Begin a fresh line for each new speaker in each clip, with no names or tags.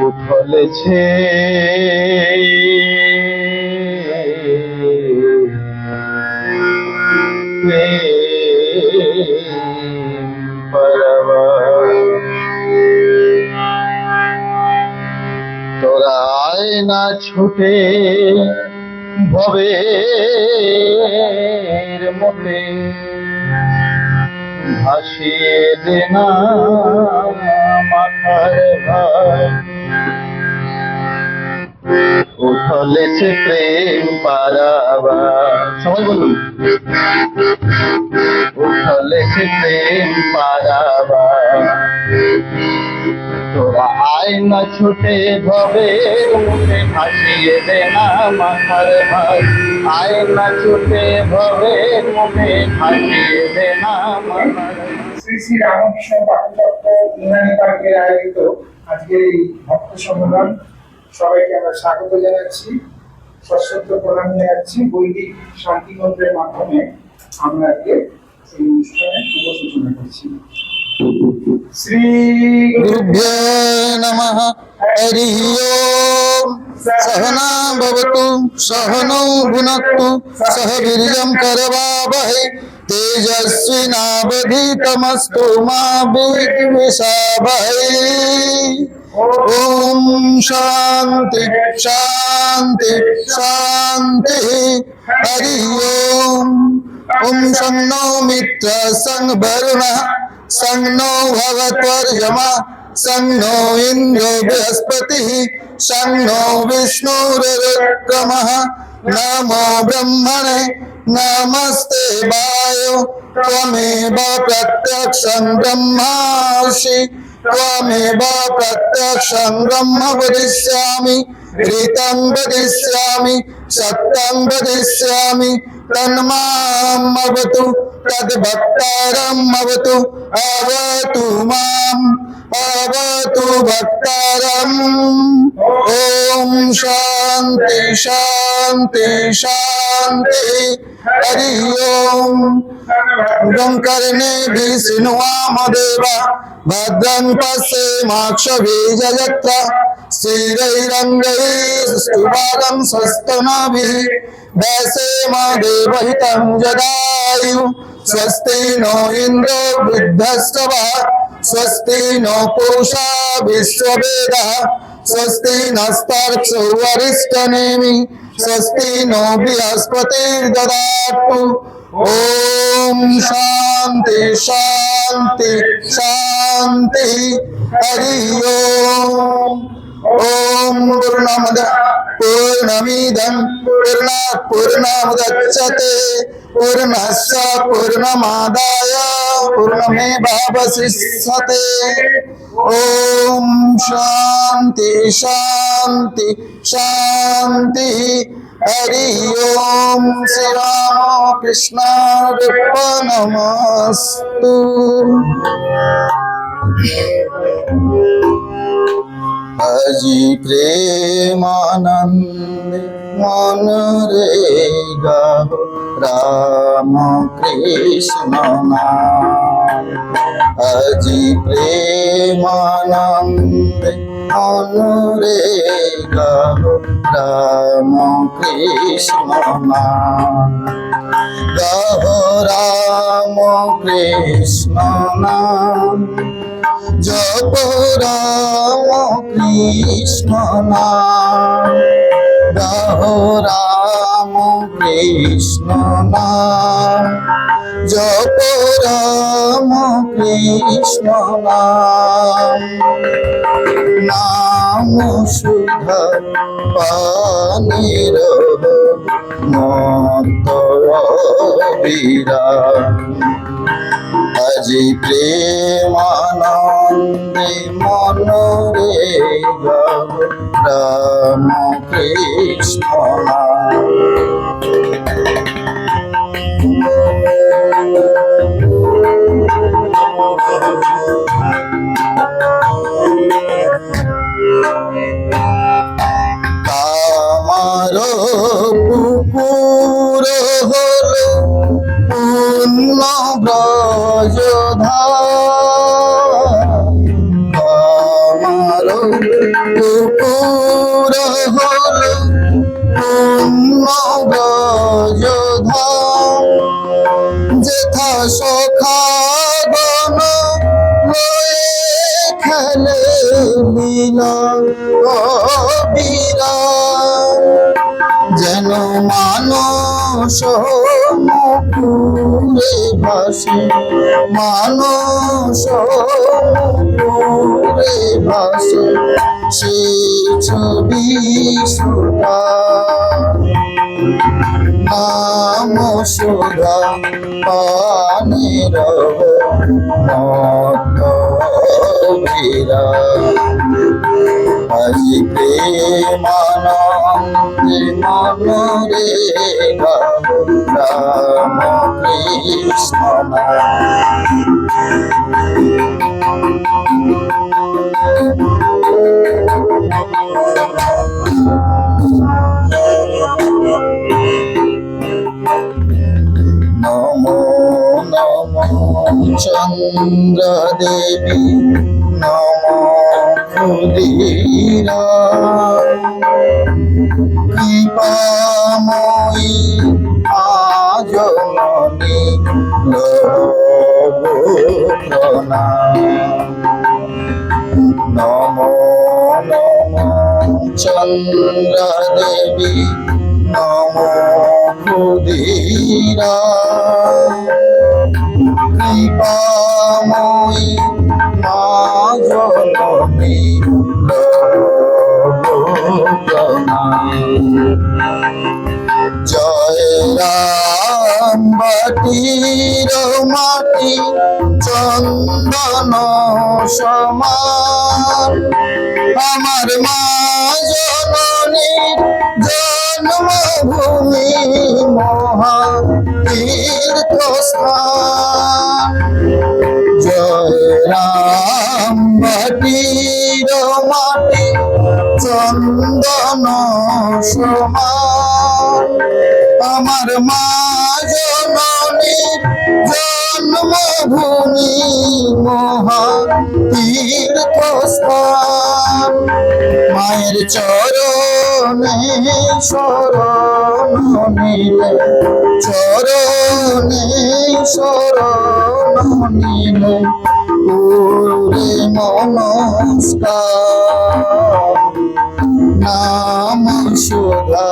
উথলেছে তোরা আয় না ছুটে ভবের মতে ভাসিয়ে দে না মাথার ভার উথলেছে প্রেম পারাবার সবাই বলুন উথলেছে প্রেম পারাবার তোরা আয় না ছুটে ভবের মুখে ভাসিয়ে দে না মাথার ভার আয় না ছুটে ভবের মুখে ভাসিয়ে দে না মাথার
শ্রী শ্রী রামকৃষ্ণ পাঠচক্র ইউনানি পার্কের আয়োজিত আজকের এই ভক্ত সম্মেলন সবাইকে আমরা স্বাগত জানাচ্ছি, সশ্রদ্ধ প্রণাম জানাচ্ছি। বৈদিক শান্তি মন্ত্রের মাধ্যমে আমরা আজকে এই অনুষ্ঠানের শুভ সূচনা করছি। শ্রী
গুরুভ্যো নমঃ হরি ওম सहना भवतु सहनौ भुनक्तु सह वीर्यं करवावहै तेजस्विनावधीतमस्तु मा विद्विषावहै। ओम शांति शांति शांति हरि ओम। ओम शन्नो मित्र संग वरुणः संग नो भगवत्वर्यमा संग नो इंद्रो बृहस्पतिः संग नो विष्णुरुक्रमः। नमो ब्रह्मणे नमस्ते वायो त्वमेव प्रत्यक्षं ब्रह्मासि त्वमेव प्रत्यक्षं ब्रह्म वदिष्यामि ऋतं वदिष्यामि सत्यं वदिष्यामि तन्माम् अवतु तद्भक्तारम् अवतु अवतु माम् अवतु भक्तारम्। ओम शांति शांति शांति हरि ओम। कर्णे शृण्वामदेवा भद्रं पश्येमाक्षबीजयत्र स्थिरैरङ्गैस्तुवादं स्वस्तनभिः वसेमदेवहितं जदायु। स्वस्ति नो इन्द्रो वृद्धस्तवः स्वस्ति नो पूषा विश्ववेदः स्वस्ति नस्तार्क्ष्यो वरिष्ठनेमि स्वस्ति नो बृहस्पतिर्ददातु। ओम शांति शांति शांति हरि ओम। ओम पूर्णमदः पूर्णमिदं पूर्णात् पूर्णमुदच्यते पूर्णस्य पूर्णमादाय पूर्णमेवावशिष्यते। ओम शांति शांति शांति हरि ओम। श्री रामकृष्णार्पणमस्तु। আজি প্রেমানন্দে মন রে গাও রাম কৃষ্ণ নাম। আজি প্রেমানন্দে মন রে গাও রাম কৃষ্ণ নাম। গাও রাম কৃষ্ণ নাম জপ রাম কৃষ্ণ নাম। গাও রাম কৃষ্ণ নাম জপ রাম কৃষ্ণ নাম। নাম সুধা পানির মত বিরাম। আজি প্রেমানন্দে মন রে গাও রাম কৃষ্ণ নাম। কামার পুকুর হলো পূর্ণ ব্রজধাম। কামার পুকুর হলো পূর্ণ ব্রজধাম, যেথা সখা গণ লয়ে খেলে লীলা অবিরাম, যেন মানস মুকুরে ভাসে, মানস মুকুরে ভাসে সে ছবি সুধা, নাম সুধা পানে রব মত বীরা, আজি প্রেমানন্দে মনরে গাব রাম কৃষ্ণ নাম। নমো নমো চন্দ্র দেবী, নমো ক্ষুদিরা, কৃপাময়ী আজননী লব প্রণাম। নমো নমো চন্দ্র দেবী, নমো ক্ষুদিরা, কৃপাময়ী মা জননী লব প্রণাম। জয় রাম বাটির মাটি চন্দন সমান, আমার মা জননীর জন্মভূমি মহা তীর্থস্থান। জয় রাম বাটির মাটি চন্দন সমান, আমার মা জননীর জন্মভূমি মহা তীর্থস্থান। মায়ের চরণে শরণ নিলে, চরণে শরণ নিলে পুরে নমস্কার, নাম সুধা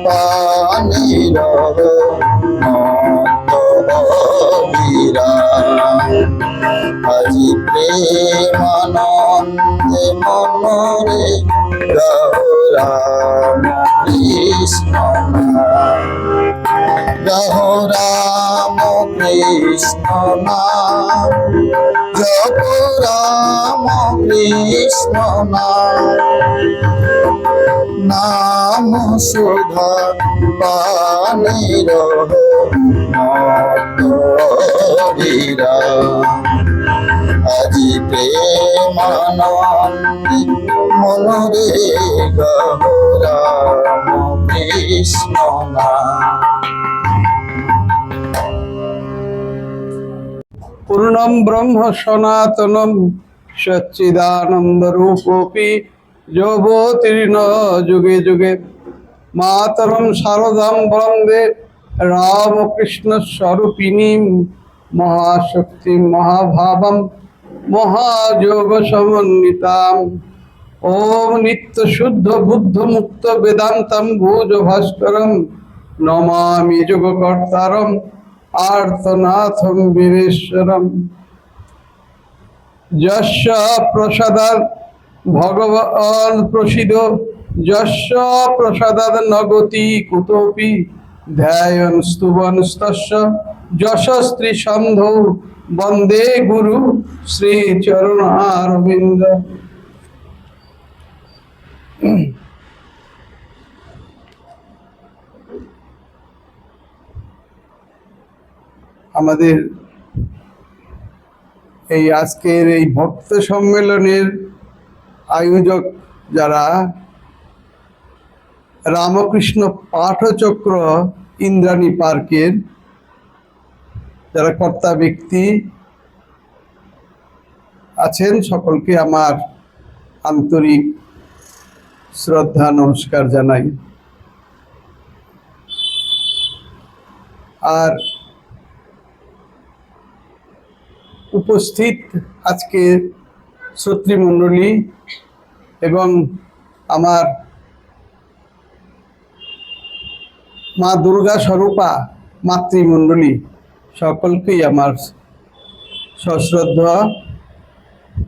পানি রব মত বীরা, আজি প্রেমানন্দে মনরে গাও রাম কৃষ্ণ নাম, গাও রাম কৃষ্ণ নাম, জপ রাম কৃষ্ণ নাম, নাম সুধা পানে রহ মত বীরা, আজি প্রেমানন্দে মনরে গাও রাম কৃষ্ণ নাম।
পূর্ণম ব্রহ্ম সনাতনম সচ্চিদানন্দ রূপোপি যোবতীর্ণ যুগে যুগে, মাতরম শারদাম বন্দে রামকৃষ্ণ স্বরূপিণীম, মহাশক্তি মহাভাবম মহাযোগ সমন্বিতাম। ওম নিত্য শুদ্ধ বুদ্ধ মুক্ত বেদান্তম ভুজ ভাস্করম, নমামি যোগকর্তারম আর্তনাথম বীরেশ্বরম। যস্য প্রসাদাৎ ভগবান প্রসিদ, যস্য প্রসাদাৎ নগতি কুতোপি, ধ্যায়ন স্তুবন স্তস্য যশস্ত্রী সন্ধৌ, বন্দে গুরু শ্রী চরণারবিন্দ। আমাদের এই আজকের এই ভক্ত সম্মেলনের আয়োজক যারা, রামকৃষ্ণ পাঠচক্র ইন্দ্রাণী পার্কের যারা কর্তা ব্যক্তি আছেন, সকলকে আমার আন্তরিক শ্রদ্ধা নমস্কার জানাই। আর উপস্থিত আজকে শ্রোতৃমণ্ডলী এবং আমার মা দুর্গা স্বরূপা মাতৃমণ্ডলী সকলকেই আমার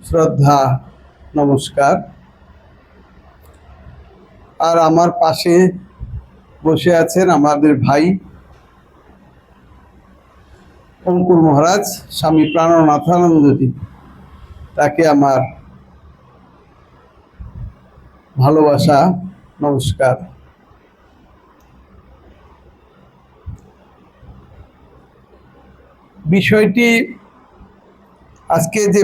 শ্রদ্ধা নমস্কার। আর আমার পাশে বসে আছেন আমাদের ভাই অঙ্কুর মহারাজ, স্বামী প্রাণনাথানন্দজি, তাকে আমার ভালোবাসা নমস্কার। বিষয়টি আজকে যে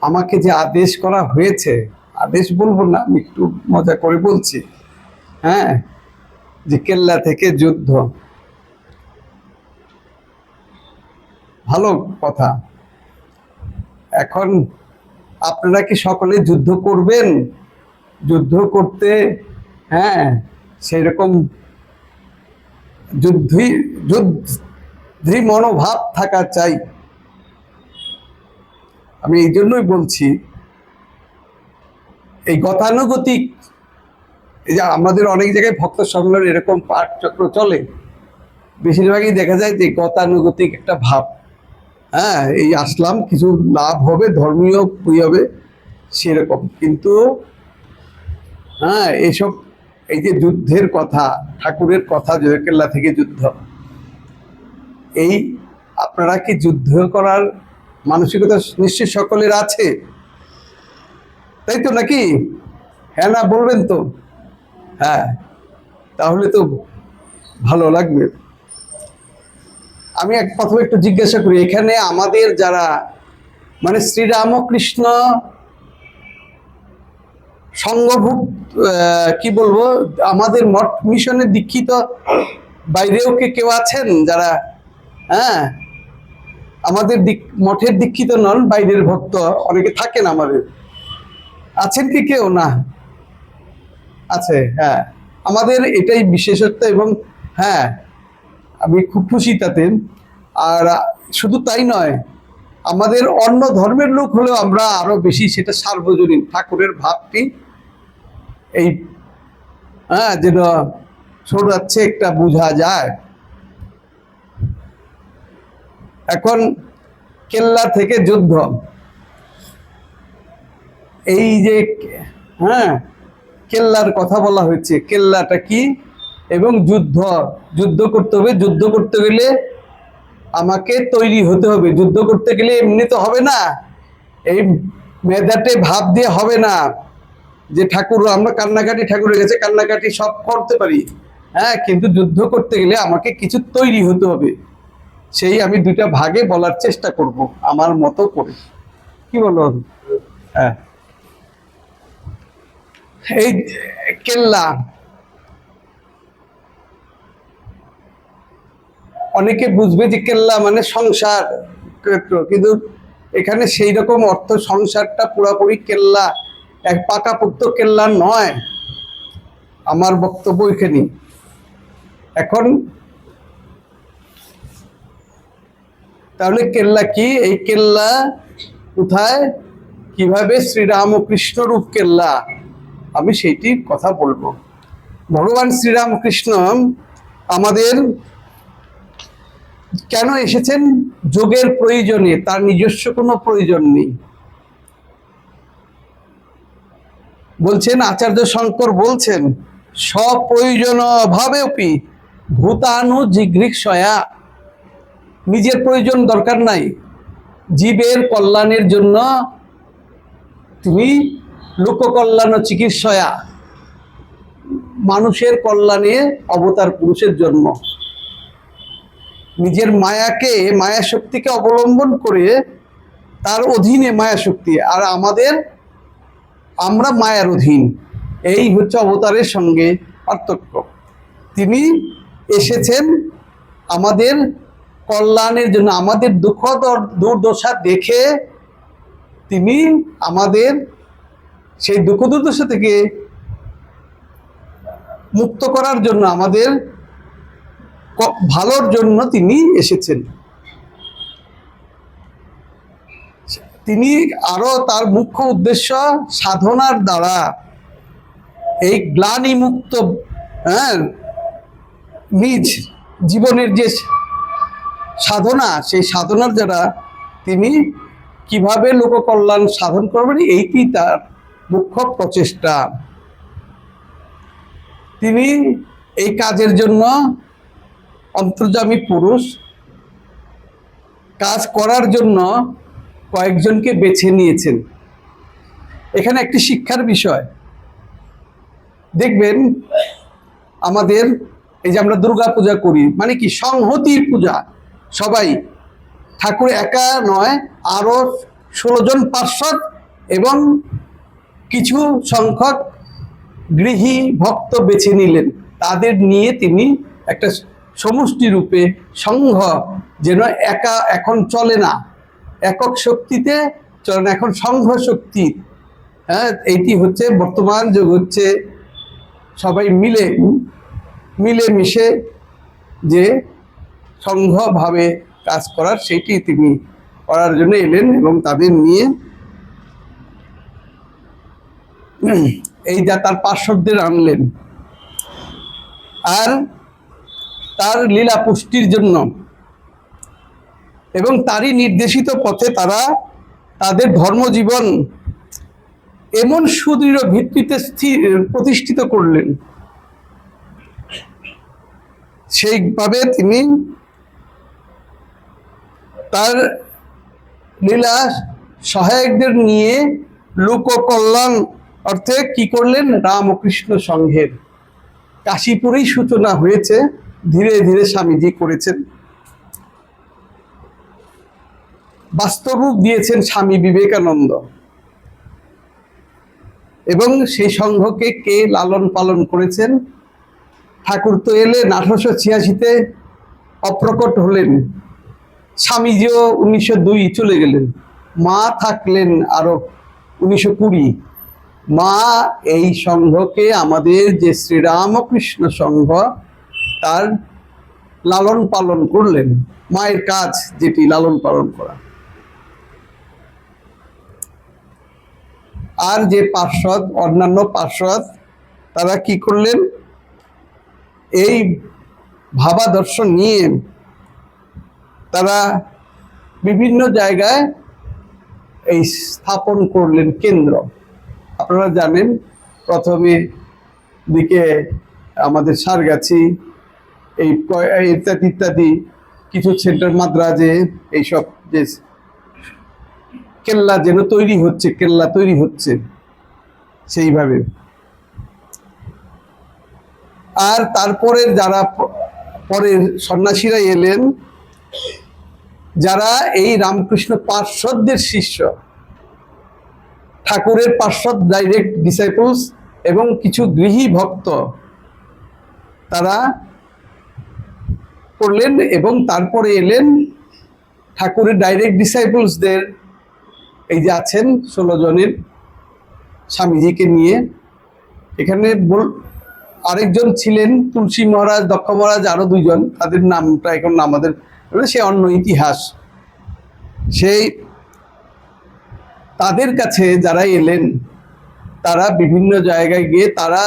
আমাকে যে আদেশ করা হয়েছে, আদেশ বলবো না, আমি একটু মজা করে বলছি, হ্যাঁ, যে কেল্লা থেকে যুদ্ধ, ভালো কথা। এখন আপনারা কি সকলে যুদ্ধ করবেন? যুদ্ধ করতে, হ্যাঁ, সেই রকম যুদ্ধী মনোভাব থাকা চাই। আমি এই জন্যই বলছি, এই গতানুগতিক, এই যে আমাদের অনেক জায়গায় ভক্ত সম্মেলন এরকম পাঠ চক্র চলে, বেশিরভাগই দেখা যায় যে গতানুগতিক একটা ভাব, হ্যাঁ, এই আসলাম, কিছু লাভ হবে, ধর্মীয় হবে, সেরকম। কিন্তু হ্যাঁ, এইসব, এই যে যুদ্ধের কথা, ঠাকুরের কথা, জয়কেল্লা থেকে যুদ্ধ, এই আপনারা কি যুদ্ধ করার মানসিকতা নিশ্চয় সকলের আছে, তাই তো নাকি? হ্যাঁ না বলবেন তো? হ্যাঁ, তাহলে তো ভালো লাগবে। আমি প্রথমে একটু জিজ্ঞাসা করি, এখানে আমাদের যারা মানে শ্রীরামকৃষ্ণ সংঘভুক্ত, কি বলবো, আমাদের মঠ মিশনে দীক্ষিত বাইরেও কেউ আছেন যারা, হ্যাঁ, আমাদের মঠের দীক্ষিত নন, বাইরের ভক্ত অনেকে থাকেন আমাদের, আছেন কি কেউ? না, আছে, হ্যাঁ, আমাদের এটাই বিশেষত্ব। এবং হ্যাঁ, আমি খুব খুশি তাতে। আর শুধু তাই নয়, আমাদের অন্য ধর্মের লোক হলেও আমরা আরো বেশি সেটা সার্বজনীন ঠাকুরের ভাবটি এই, হ্যাঁ, যেন ছড়াচ্ছে, একটা বোঝা যায়। এখন কেল্লা থেকে যুদ্ধ, এই যে, হ্যাঁ, কেল্লার কথা বলা হয়েছে, কেল্লাটা কি এবং যুদ্ধ করতে হবে। যুদ্ধ করতে গেলে আমাকে তৈরি হতে হবে। যুদ্ধ করতে গেলে এমনি তো হবে না, এই মেধাতে ভাব দিয়ে হবে না যে ঠাকুর, আমরা কান্নাকাটি, ঠাকুরের কাছে কান্নাকাটি সব করতে পারি, হ্যাঁ, কিন্তু যুদ্ধ করতে গেলে আমাকে কিছু তৈরি হতে হবে। সেই আমি দুইটা ভাগে বলার চেষ্টা করব আমার মতো করে, কি বলো? হ্যাঁ, এই কেল্লা, অনেকে বুঝবে যে কেল্লা মানে সংসার ক্ষেত্র, কিন্তু এখানে সেই রকম অর্থ সংসারটা পুরাপুরি কেল্লা, এক পাকাপোক্ত কেল্লা নয়। আমার বক্তব্য এখানে। এখন তাহলে কেল্লা কি? এই কেল্লা কোথায়, কিভাবে শ্রীরামকৃষ্ণ রূপ কেল্লা, আমি সেইটির কথা বলবো। ভগবান শ্রীরামকৃষ্ণ আমাদের কেন এসেছেন? যোগের প্রয়োজনে, তার নিজস্ব কোনো প্রয়োজন নেই। বলছেন আচার্য শঙ্কর বলছেন, স্বপ্রয়োজন অভাবেপি ভূতানু জিঘৃক্ষয়া, নিজের প্রয়োজন দরকার নাই, জীবের কল্যাণের জন্য তুমি লোককল্যাণ চিকিৎসয়া, মানুষের কল্যাণে অবতার পুরুষের জন্ম। নিজের মায়াকে, মায়া শক্তিকে অবলম্বন করে তার অধীনে মায়া শক্তি, আর আমরা মায়ার অধীন। এই হচ্ছে অবতারের সঙ্গে পার্থক্য। তিনি এসেছেন আমাদের কল্যাণের জন্য, আমাদের দুঃখ দুর্দশা দেখে তিনি আমাদের সেই দুঃখ দুর্দশা থেকে মুক্ত করার জন্য, আমাদের ভালোর জন্য তিনি এসেছেন। তিনি আরো তার মুখ্য উদ্দেশ্য সাধনার দ্বারা এই গ্লানি মুক্ত, নিজ জীবনের যে সাধনা, সেই সাধনার দ্বারা তিনি কিভাবে লোক কল্যাণ সাধন করবেন, এইটি তার মুখ্য প্রচেষ্টা। তিনি এই কাজের জন্য অন্তর্যামী পুরুষ, কাজ করার জন্য কয়েকজনকে বেছে নিয়েছেন। এখানে একটি শিক্ষার বিষয় দেখবেন, আমাদের এই যে আমরা দুর্গা পূজা করি, মানে কি সংহতির পূজা, সবাই, ঠাকুর একা নয়, আরো 16 জন পার্ষদ এবং কিছু সংখ্যক গৃহী ভক্ত বেছে নিলেন। তাদের নিয়ে তিনি একটা সমষ্টি রূপে সংঘ, যেন একা এখন চলে না, একক শক্তিতে চলে না, এখন সংঘ শক্তি। এইটি হচ্ছে বর্তমান যুগ, হচ্ছে সবাই মিলেমিশে যে সংঘভাবে কাজ করার, সেটি তিনি করার জন্য এলেন এবং তাদের নিয়ে এই যা তার পার্শ্বদের আনলেন। আর তার লীলা পুষ্টির জন্য এবং তারই নির্দেশিত পথে তারা তাদের ধর্মজীবন এমন সুদৃঢ় ভিত্তিতে প্রতিষ্ঠিত করলেন, সেইভাবে তিনি তার লীলা সহায়কদের নিয়ে লোক কল্যাণ অর্থে কি করলেন, রামকৃষ্ণ সংঘের কাশীপুরেই সূচনা হয়েছে, ধীরে ধীরে স্বামীজি করেছেন। বাস্তব রূপ দিয়েছেন স্বামী বিবেকানন্দ, এবং সেই সংঘকে কে লালন পালন করেছেন? ঠাকুর তো এলেন 1886-তে, অপ্রকট হলেন। স্বামীজিও 1902 চলে গেলেন, মা থাকলেন আরো 1920। মা এই সংঘকে, আমাদের যে শ্রীরামকৃষ্ণ সংঘ, তার লালন পালন করলেন। মায়ের কাজ যেটি লালন পালন করা। আর যে পার্ষদ, অন্যান্য পার্ষদ, তারা কি করলেন, এই ভাবাদর্শ নিয়ে তারা বিভিন্ন জায়গায় এই স্থাপন করলেন কেন্দ্র। আপনারা জানেন, প্রথমে দিকে আমাদের সারগাছি, এই ইত্যাদি ইত্যাদি কিছু সেন্টার, মাদ্রাজে, এইসব যে কেল্লা যেন তৈরি হচ্ছে সেইভাবে। আর তারপরে যারা পরের সন্ন্যাসীরা এলেন, যারা এই রামকৃষ্ণ পার্শ্বদের শিষ্য, ঠাকুরের পার্শ্বদ ডাইরেক্ট ডিসাইপলস এবং কিছু গৃহী ভক্ত, তারা করলেন। এবং তারপরে এলেন ঠাকুরের ডাইরেক্ট ডিসাইপলসদের, এই যে আছেন 16 জনের, স্বামীজিকে নিয়ে। এখানে আরেকজন ছিলেন তুলসী মহারাজ, দক্ষ মহারাজ, আরো 2 জন, তাদের নামটা এখন আমাদের, সে অন্য ইতিহাস। সেই তাদের কাছে যারা এলেন, তারা বিভিন্ন জায়গায় গিয়ে, তারা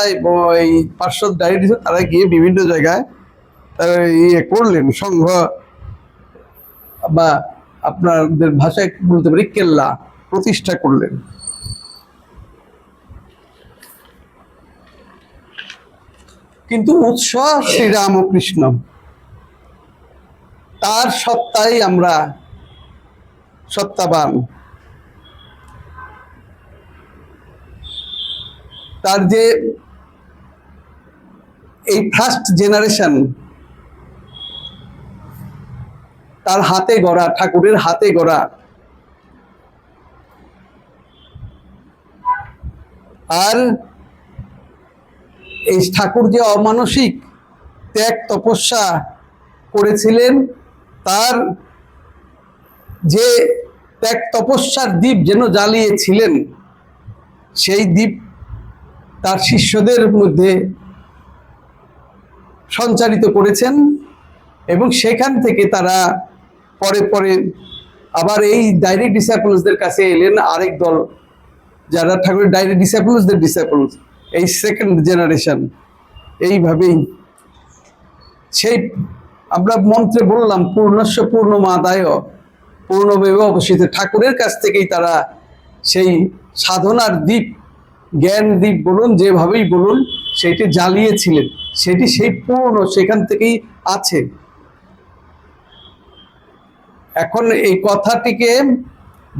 এই পার্শ্বদ ডাইরেক্ট, তারা গিয়ে বিভিন্ন জায়গায় তারা করলেন, সংঘ, বা আপনাদের ভাষায় বলতে পারি কেল্লা প্রতিষ্ঠা করলেন। কিন্তু উৎস শ্রীরামকৃষ্ণ, তার সত্তাই আমরা সত্তাবান। তার যে এই ফার্স্ট জেনারেশন, তার হাতে গড়া, ঠাকুরের হাতে গড়া। আর এই ঠাকুর যে অমানসিক ত্যাগ তপস্যা করেছিলেন, তার যে ত্যাগ তপস্যার দ্বীপ যেন জ্বালিয়েছিলেন, সেই দ্বীপ তার শিষ্যদের মধ্যে সঞ্চারিত করেছেন এবং সেখান থেকে তারা পরে পরে আবার এই ডাইরেক্ট ডিসাইপলসদের কাছে এলেন, আরেক দল যারা ঠাকুরের ডাইরেক্ট ডিসাইপলসদের ডিসাইপলস, এই সেকেন্ড জেনারেশন। এইভাবেই সেই আমরা মন্ত্রে বললাম পূর্ণস্য পূর্ণমাদায় পূর্ণমেব অবশিষ্ট, ঠাকুরের কাছ থেকেই তারা সেই সাধনার দ্বীপ, জ্ঞান দ্বীপ বলুন, যেভাবেই বলুন, সেটি জ্বালিয়েছিলেন, সেটি সেই পূর্ণ সেখান থেকেই আছে। এখন এই কথাটিকে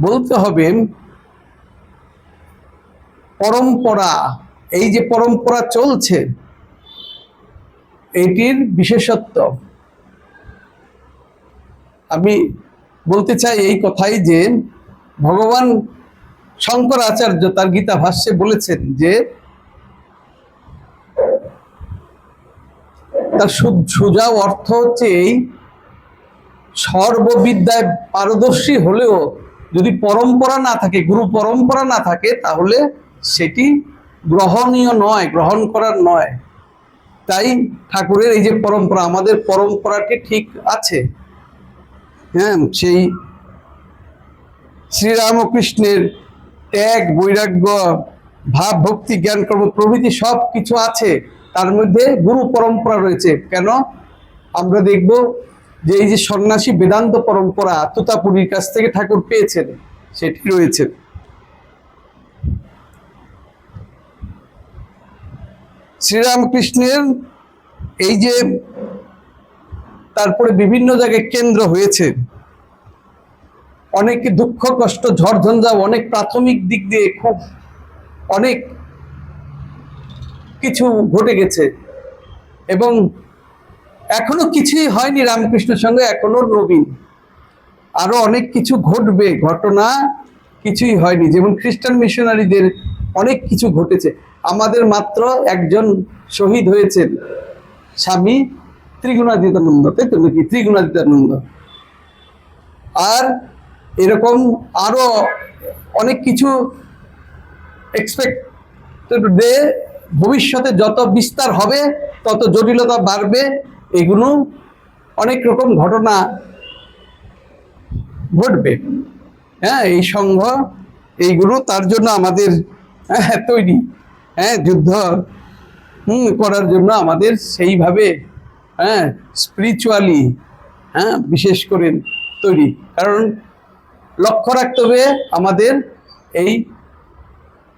বলতে হবে পরম্পরা, এই যে পরম্পরা চলছে এটির বিশেষত্ব। আমি বলতে চাই এই কথাই যে ভগবান শঙ্করাচার্য তার গীতা ভাষ্যে বলেছেন যে তার সোজা অর্থ হচ্ছে এই, সর্ববিদ্যায় পারদর্শী হলেও যদি পরম্পরা না থাকে, গুরু পরম্পরা না থাকে, তাহলে সেটি গ্রহণীয় নয়, গ্রহণ করার নয়। তাই ঠাকুরের এই যে পরম্পরা, আমাদের পরম্পরাটি ঠিক আছে। হ্যাঁ, সেই শ্রীরামকৃষ্ণের ত্যাগ, বৈরাগ্য, ভাব, ভক্তি, জ্ঞান, কর্ম প্রভৃতি সব কিছু আছে, তার মধ্যে গুরু পরম্পরা রয়েছে। কেন? আমরা দেখব যে এই যে সন্ন্যাসী বেদান্ত পরম্পরা তোতাপুরীর কাছ থেকে ঠাকুর পেয়েছেন, সেটি রয়েছে। শ্রীরামকৃষ্ণের এই যে তারপরে বিভিন্ন জায়গায় কেন্দ্র হয়েছে, অনেক দুঃখ কষ্ট ঝড়ঝঞ্ঝা, অনেক প্রাথমিক দিক দিয়ে খুব অনেক কিছু ঘটে গেছে এবং এখনো কিছুই হয়নি রামকৃষ্ণের সঙ্গে, এখনো নবীন, আরো অনেক কিছু ঘটবে, ঘটনা কিছুই হয়নি। যেমন খ্রিস্টান মিশনারিদের অনেক কিছু ঘটেছে, আমাদের মাত্র একজন শহীদ হয়েছেন, স্বামী ত্রিগুণাতীতানন্দ, তাই তো নাকি? ত্রিগুণাতীতানন্দ। আর এরকম আরো অনেক কিছু এক্সপেক্টেড ডে, ভবিষ্যতে যত বিস্তার হবে তত জটিলতা বাড়বে, এগুলো অনেক রকম ঘটনা ঘটবে। হ্যাঁ, এই সংঘ এইগুলো তার জন্য আমাদের তৈরি, হ্যাঁ, যুদ্ধ করার জন্য আমাদের সেইভাবে স্পিরিচুয়ালি বিশেষ করে তৈরি। কারণ লক্ষ্য রাখতে হবে আমাদের এই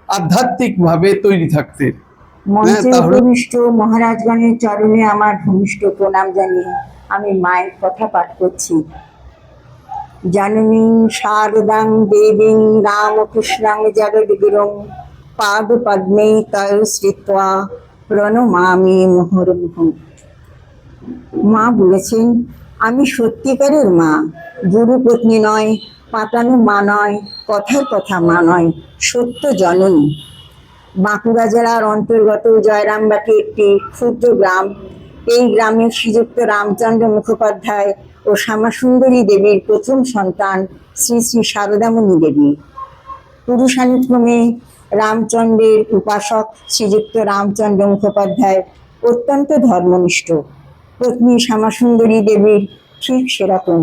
আধ্যাত্মিকভাবে তৈরি থাকতে।
মঞ্চে উপবিষ্ট মহারাজগণের চরণে আমার ভূমিষ্ঠ প্রণাম জানিয়ে আমি মায়ের কথা পাঠ করছি। জননীং শারদাং দেবীং রামকৃষ্ণাং জগদ্গুরুং পাদ পদ্মে তয় শ্রিত্বা প্রণমামি মুহুর্মুহুঃ। মা বলেছেন, আমি সত্যিকারের মা, গুরু পত্নী নয়, পাতানো মা নয়, কথার কথা মা নয়, সত্য জননী। বাঁকুড়া জেলার অন্তর্গত জয়রামবাটি একটি ক্ষুদ্র গ্রাম। এই গ্রামের শ্রীযুক্ত রামচন্দ্র মুখোপাধ্যায় ও শ্যামাসুন্দরী দেবীর প্রথম সন্তান শ্রী শ্রী শারদামণি দেবী। পুরুষানুক্রমে রামচন্দ্রের উপাসক শ্রীযুক্ত রামচন্দ্র মুখোপাধ্যায় অত্যন্ত ধর্মনিষ্ঠ, পত্নী শ্যামাসুন্দরী দেবীর ঠিক সেরকম।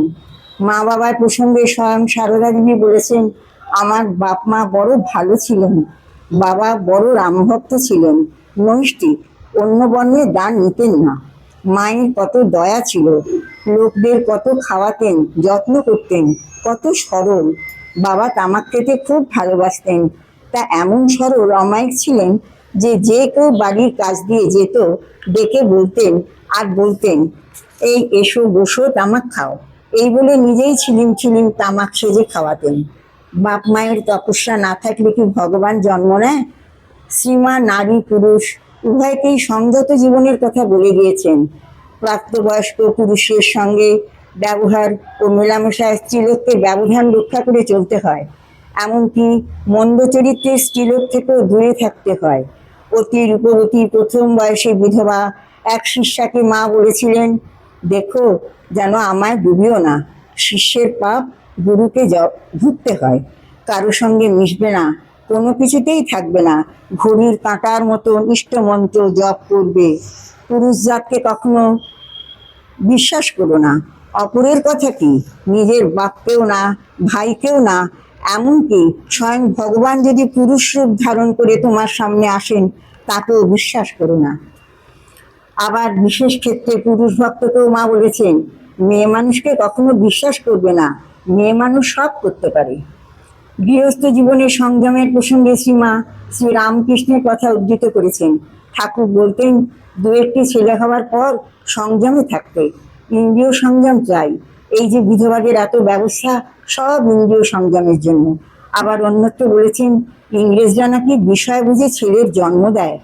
মা বাবার প্রসঙ্গে স্বয়ং সারদা দেবী বলেছেন, আমার বাপ মা বড় ভালো ছিলেন, বাবা বড় রামভক্ত ছিলেন, নৈষ্ঠিক, অন্য বর্ণের দান নিতেন না। মায়ের কত দয়া ছিল, লোকদের কত খাওয়াতেন, যত্ন করতেন, কত সরল। বাবা তামাক খেতে খুব ভালোবাসতেন, তা এমন সরল অমায়িক ছিলেন যে যে কেউ বাড়ির কাজ দিয়ে যেত ডেকে বলতেন, আর বলতেন, এই এসো বসো তামাক খাও, এই বলে নিজেই ছিলিম তামাক সেজে খাওয়াতেন। বাপ মায়ের তপস্যা না থাকলে কি ভগবান জন্ম নেয়? শ্রীমা নারী পুরুষ উভয়কেই সংযত জীবনের কথা বলে গিয়েছেন। প্রাপ্তবয়স্ক পুরুষের সঙ্গে ব্যবহার ও মেলামেশায় স্ত্রীলোককে ব্যবধান রক্ষা করে চলতে হয়, এমনকি মন্দ চরিত্রের স্ত্রীলোক থেকেও দূরে থাকতে হয়। অতি রূপবতী প্রথম বয়সে বিধবা এক শিষ্যাকে মা বলেছিলেন, দেখো যেন আমায় ডুবিও না, শিষ্যের পাপ গুরুকে ভুগতে হয়, কারো সঙ্গে মিশবে না, কোনো কিছুতেই থাকবে না, ঘড়ির কাঁটার মতো ইষ্টমন্ত্র জপ করবে। পুরুষ জাতকে কখনো বিশ্বাস করো না। অপরের কথা কি, নিজের বাপকেও না, ভাইকেও না, এমনকি স্বয়ং ভগবান যদি পুরুষ রূপ ধারণ করে তোমার সামনে আসেন, তাকেও বিশ্বাস করো না। আবার বিশেষ ক্ষেত্রে পুরুষ ভক্তকেও মা বলেছেন, মেয়ে মানুষকে কখনো বিশ্বাস করবে না, মেয়ে মানুষ সব করতে পারে। গৃহস্থ জীবনে সংযমের প্রসঙ্গে শ্রীমা শ্রী রামকৃষ্ণের কথা উদ্ধৃত করেছেন। ঠাকুর বলতেন, দু একটি ছেলে হওয়ার পর সংযমে থাকতে, ইন্দ্রিয় সংযম চাই। এই যে বিধবাদের এত ব্যবস্থা, সব ইন্দ্রিয় সংযমের জন্য। আবার অন্যত্র বলেছেন, ইংরেজরা নাকি বিষয় বুঝে ছেলের জন্ম দেয়,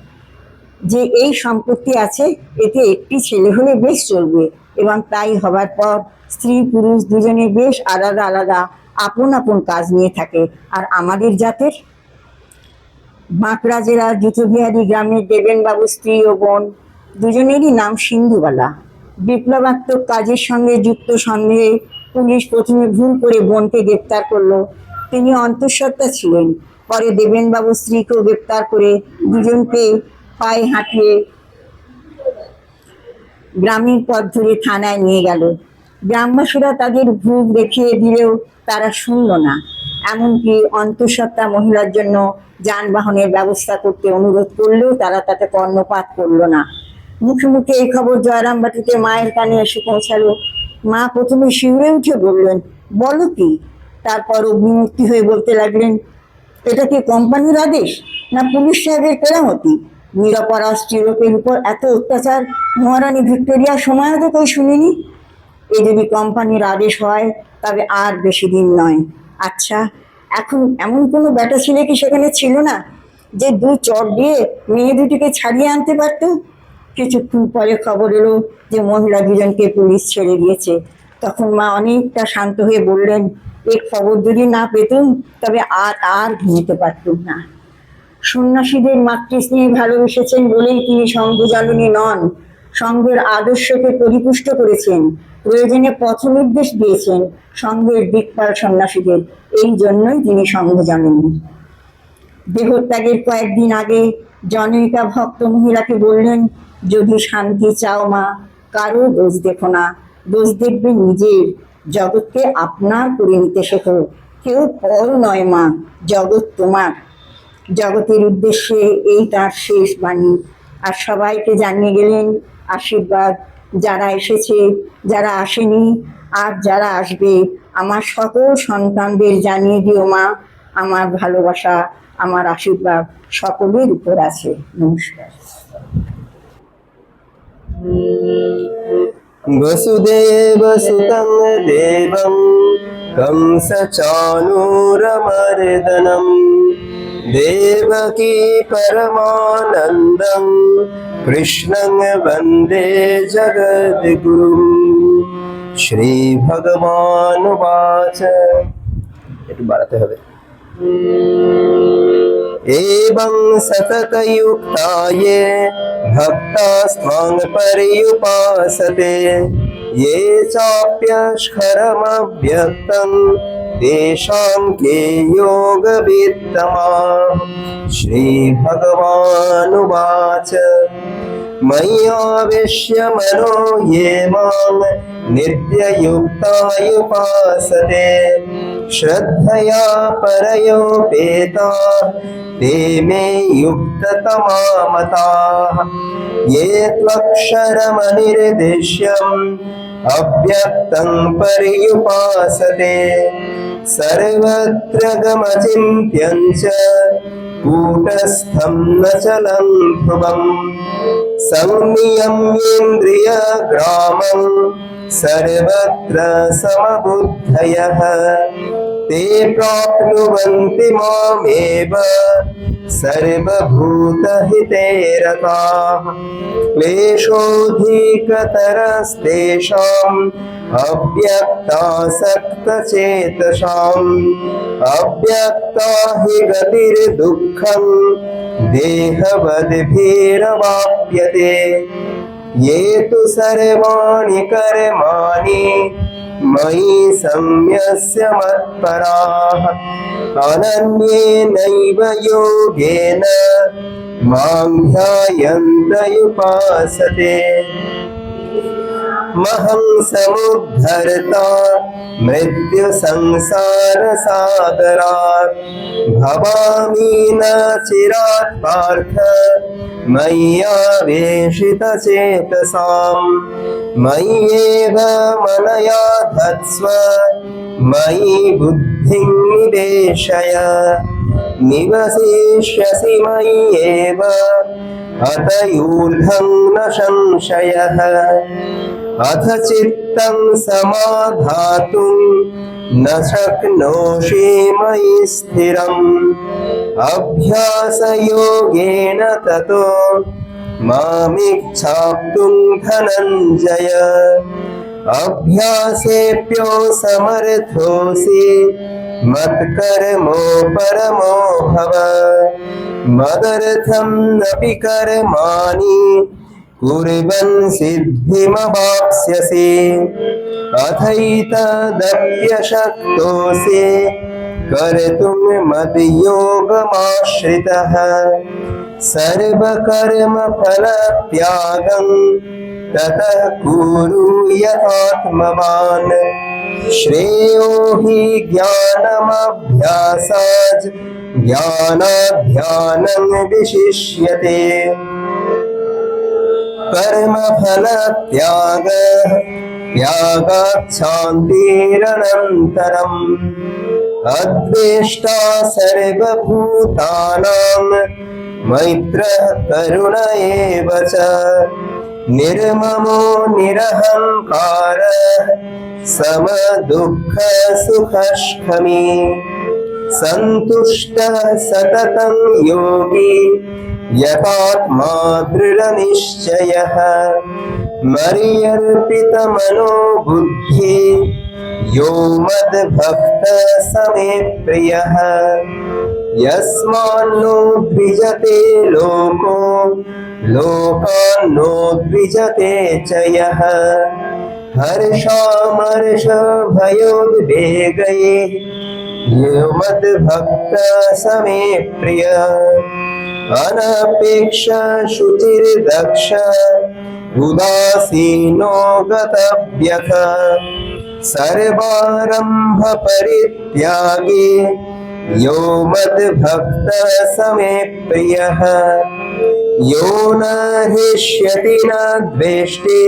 যে এই সম্পত্তি আছে, এতে একটি ছেলে হলে বেশ চলবে। এবং তাই হবার পর স্ত্রী পুরুষ দুজনে বেশ আলাদা আলাদা আপন আপন কাজ নিয়ে থাকে। আর আমাদের জাতের বাঁকড়া জেলার জুতোবিহারি গ্রামের দেবেনবাবু স্ত্রী ও বোন দুজনেরই নাম সিন্ধুবালা। বিপ্লবাত্মক কাজের সঙ্গে যুক্ত সন্দেহে পুলিশ প্রথমে ভুল করে বোনকে গ্রেপ্তার করলো। তিনি অন্তঃসত্ত্বা ছিলেন। পরে দেবেনবাবু স্ত্রীকেও গ্রেপ্তার করে দুজনকে পায়ে হাঁটিয়ে গ্রামীণ পথ ধরে থানায় নিয়ে গেল। গ্রামবাসীরা তাদের ভূত দেখিয়ে দিলেও তারা শুনল না। এমনকি অন্তঃসত্ত্বা মহিলার জন্য যানবাহনের ব্যবস্থা করতে অনুরোধ করলেও তারা তাতে কর্ণপাত করলো না। মুখে মুখে এই খবর জয়রামবাটিতে মায়ের কানে এসে পৌঁছালো। মা প্রথমে শিউরে উঠে বললেন, বলো কি? তারপর অগ্নিমূর্তি হয়ে বলতে লাগলেন, এটা কি কোম্পানির আদেশ না পুলিশ সাহেবের কেরামতি? নিরপরাধ স্ত্রীলোকের উপর এত অত্যাচার মহারানী ভিক্টোরিয়ার সময়ও তো কেউ শুনিনি। এ যদি কোম্পানির আদেশ হয়, তবে আর বেশি দিন নয়। আচ্ছা, এখন এমন কোনো বেটা ছেলে কি সেখানে ছিল না, যে দু চট দিয়ে মেয়ে দুটিকে ছাড়িয়ে আনতে পারত? কিছুক্ষণ পরে খবর এলো যে মহিলা দুজনকে পুলিশ ছেড়ে দিয়েছে। তখন মা অনেকটা শান্ত হয়ে বললেন, এই খবর যদি না পেতুম, তবে আর ঘুমোতে পারতুম না। সন্ন্যাসীদের মাতৃস্নেহে ভালোবেসেছেন বলেই তিনি সংঘজননী নন, সংঘের আদর্শকে পরিপুষ্ট করেছেন, প্রয়োজনে পথ নির্দেশ দিয়েছেন সংঘের দিকপাল সন্ন্যাসীদের। এই জন্যই তিনি সংঘজননী। দেহত্যাগের কয়েকদিন আগে জনৈকা ভক্ত মহিলাকে বললেন, যদি শান্তি চাও মা, কারো দোষ দেখো না, দোষ দেখবে নিজের। জগৎকে আপনার করে নিতে শেখো। কেউ পর নয় মা, জগৎ তোমার। জগতের উদ্দেশ্যে এই তার শেষ বাণী। আর সবাইকে জানিয়ে গেলেন আশীর্বাদ, যারা এসেছে, যারা আসেনি, আর যারা আসবে, আমার সকল সন্তানদের জানিয়ে দিও মা, আমার ভালোবাসা, আমার আশীর্বাদ সকলের উপর আছে। নমস্কার।
वसुदेव सुतं देवं कंसचाणूरमर्दनं देवकी परमानन्दं कृष्णं वन्दे जगद्गुरुं। श्रीभगवानुवाच, একটু বাড়াতে হবে। एवं सततयुक्ता ये भक्तास्त्वां पर्युपासते, ये चाप्यक्षरमव्यक्तं तेषां के योगवित्तमाः। श्रीभगवानुवाच, मय्यावेश्य मनो ये मां नित्ययुक्ता उपासते, श्रद्धया परयोपेताः ते मे युक्ततमा मताः। ये त्वक्षरमनिर्देश्यम् अव्यक्तं पर्युपासते, सर्वत्र गमचिन्त्यं च कूटस्थं न चलं ध्रुवम्। संनियम्येन्द्रियग्रामं सर्वत्र समबुद्धयः, ते प्राप्नुवन्ति मामेव सर्वभूतहिते रताः। क्लेशोऽधिकतरस्तेषाम् अव्यक्तासक्तचेतसाम्, अव्यक्ता हि गतिर्दुःखं देहवद्भिरवाप्यते। ये तु सर्वाणि कर्माणि मयि सम्यस्य मत्पराः अनन्येनैव योगेन मां ध्यायन्त उपासते महं समुद्धर्ता मृत्यु संसार सागरात् भवामि न चिरात् पार्थ मय्यावेशितचेतसाम् मय्येव मनया धत्स्व मयि बुद्धिं निवेशय निवसिष्यसि मय्येव अत ऊर्ध्वं न संशयः अथ चित्तं समाधातुं न शक्नोषि मयि स्थिरम् अभ्यासयोगेन ततो मामिच्छाप्तुं धनञ्जय अभ्यासेऽप्योऽसमर्थोऽसि मत्कर्मो परमो भव मदर्थमपि कर्माणि कुर्वन् सिद्धिमवाप्स्यसि अथैतदप्यशक्तोऽसि कर्तुं मद्योगमाश्रितः सर्वकर्मफलत्यागं ततः कुरु यथात्मवान् श्रेयो हि ज्ञानमभ्यासात् ज्ञानाध्यानं विशिष्यते कर्मफलत्यागः त्यागात् शान्तिरनन्तरम् अद्वेष्टा सर्वभूतानां मैत्रः करुण एव च निर्ममो निरहङ्कारः समदुःखसुखक्षमी सन्तुष्टः सततं योगी यतात्मा दृढनिश्चयः मर्यार्पितमनो बुद्धिः यो मद्भक्तः समे प्रियः यस्मान्नो द्विजते लोको लोकान्नो द्विजते च यः हर्षामर्षभयोद्वेगैः यो मद्भक्तः समे प्रियः अनपेक्ष शुचिर्दक्ष उदासीनो गतव्यथ सर्वारम्भ परित्यागी यो मद्भक्तः समे प्रियः यो न हृष्यति न द्वेष्टि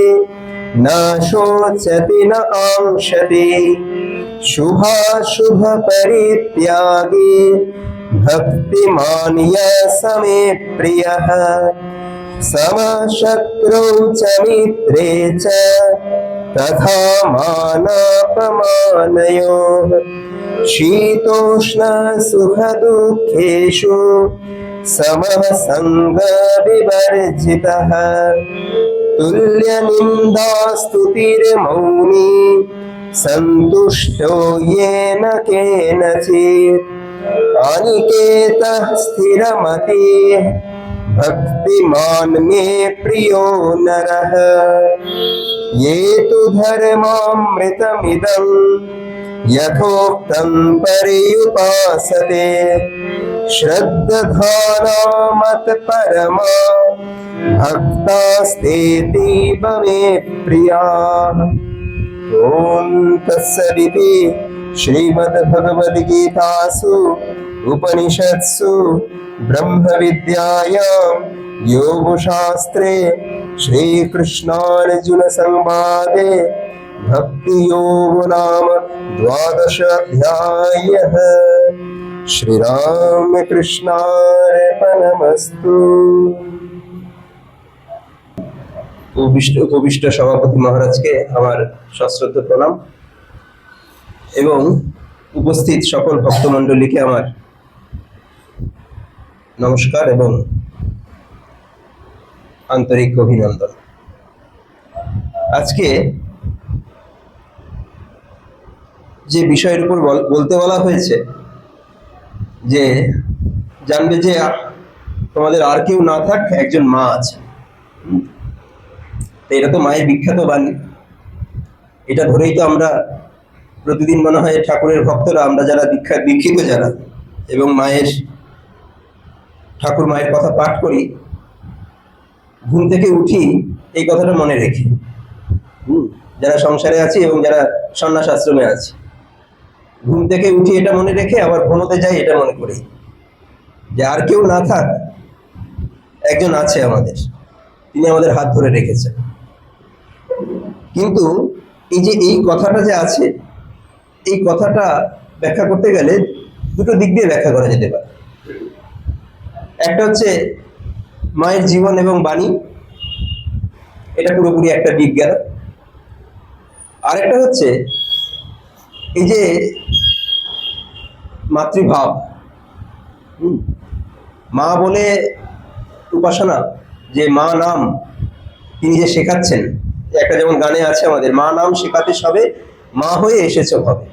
न शोचति न काङ्क्षति शुभाशुभ परित्यागी भक्तिमान् यः समे प्रियः समशत्रौ च मित्रे च तथा मानापमानयोः शीतोष्ण सुखदुःखेषु समः सङ्गविवर्जितः तुल्यनिन्दास्तुतिर्मौनी सन्तुष्टो येन केनचित् अनिकेतः स्थिरमतिः भक्तिमान् मे प्रियो नरः ये तु धर्मामृतमिदं यथोक्तं पर्युपासते श्रद्धाना मत्परमा भक्तास्तेतीव मे प्रियाः। ॐ तत्सदिति श्रीमद्भगवद्गीतासु उपनिषत्सु ब्रह्मविद्यायां योगशास्त्रे श्रीकृष्णार्जुनसंवादे भक्तियोगो नाम 12 अध्यायः। श्रीरामकृष्णार्पणमस्तु। উপবিষ্ট সভাপতি মহারাজকে আমার সশ্রদ্ধ প্রণাম এবং উপস্থিত সকল ভক্তমণ্ডলীকে আমার নমস্কার এবং আন্তরিক অভিনন্দন। আজকে যে বিষয়ের উপর বলতে বলা হয়েছে যে জানবে যে তোমাদের আর কেউ না থাক, একজন মা আছে। এটা তো মায়ের বিখ্যাত বাণী। এটা ধরেই তো আমরা প্রতিদিন মনে হয় ঠাকুরের ভক্তরা, আমরা যারা দীক্ষিত যারা এবং ঠাকুর মায়ের কথা পাঠ করি, ঘুম থেকে উঠি এই কথাটা মনে রেখে, যারা সংসারে আছি এবং যারা সন্ন্যাস আশ্রমে আছি, ঘুম থেকে উঠি এটা মনে রেখে আবার ঘুমোতে যাই এটা মনে করি যে আর কেউ না থাক, একজন আছে আমাদের, তিনি আমাদের হাত ধরে রেখেছেন। কিন্তু এই কথাটা যে আছে, এই কথাটা ব্যাখ্যা করতে গেলে দুটো দিক দিয়ে ব্যাখ্যা করা যেতে পারে। একটা হচ্ছে মায়ের জীবন এবং বাণী, এটা পুরোপুরি একটা বিজ্ঞান। আরেকটা হচ্ছে এই যে মাতৃভাব, মা বলে উপাসনা, যে মা নাম তিনি যে শেখাচ্ছেন, একটা যেমন গানে আছে আমাদের, মা নাম শেখাতে সবে মা হয়ে এসেছো ভাবে।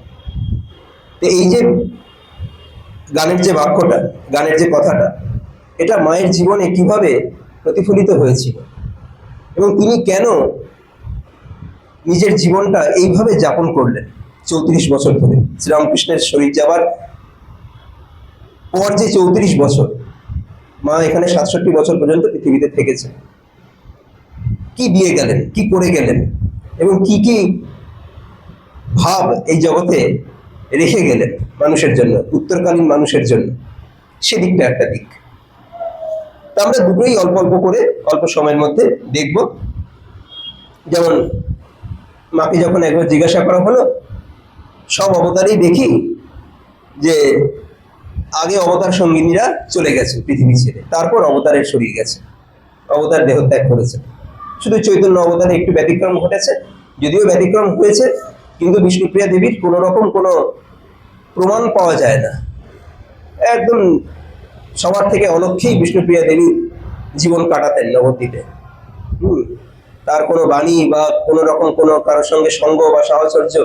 তো এই যে গানের যে বাক্যটা, গানের যে কথাটা, এটা মায়ের জীবনে কিভাবে প্রতিফলিত হয়েছিল এবং তিনি কেন নিজের জীবনটা এইভাবে যাপন করলেন 34 বছর ধরে। শ্রীরামকৃষ্ণের শরীর যাবার পর যে 34 বছর, মা এখানে 67 বছর পর্যন্ত পৃথিবীতে থেকেছেন, কি দিয়ে গেলেন, কি করে গেলেন এবং কি কি ভাব এই জগতে রেখে গেলেন মানুষের জন্য, উত্তরকালীন মানুষের জন্য, সেদিকটা একটা দিক। তা আমরা দুটোই অল্প অল্প করে অল্প সময়ের মধ্যে দেখব। যেমন মাকে যখন একবার জিজ্ঞাসা করা হলো, সব অবতারেই দেখি যে আগে অবতার সঙ্গিনীরা চলে গেছে পৃথিবী ছেড়ে, তারপর অবতারের শরীর গেছে, অবতার দেহত্যাগ করেছে। শুধু চৈতন্য অবতারে একটু ব্যতিক্রম ঘটেছে, যদিও ব্যতিক্রম হয়েছে, কিন্তু বিষ্ণুপ্রিয়া দেবীর কোনো রকম কোনো প্রমাণ পাওয়া যায় না। একদম সবার থেকে অলক্ষেই বিষ্ণুপ্রিয়া দেবী জীবন কাটাতেন নবদ্বীপে। তার কোনো বাণী বা কোনো রকম কোনো কারোর সঙ্গে সঙ্গ বা সাহচর্য,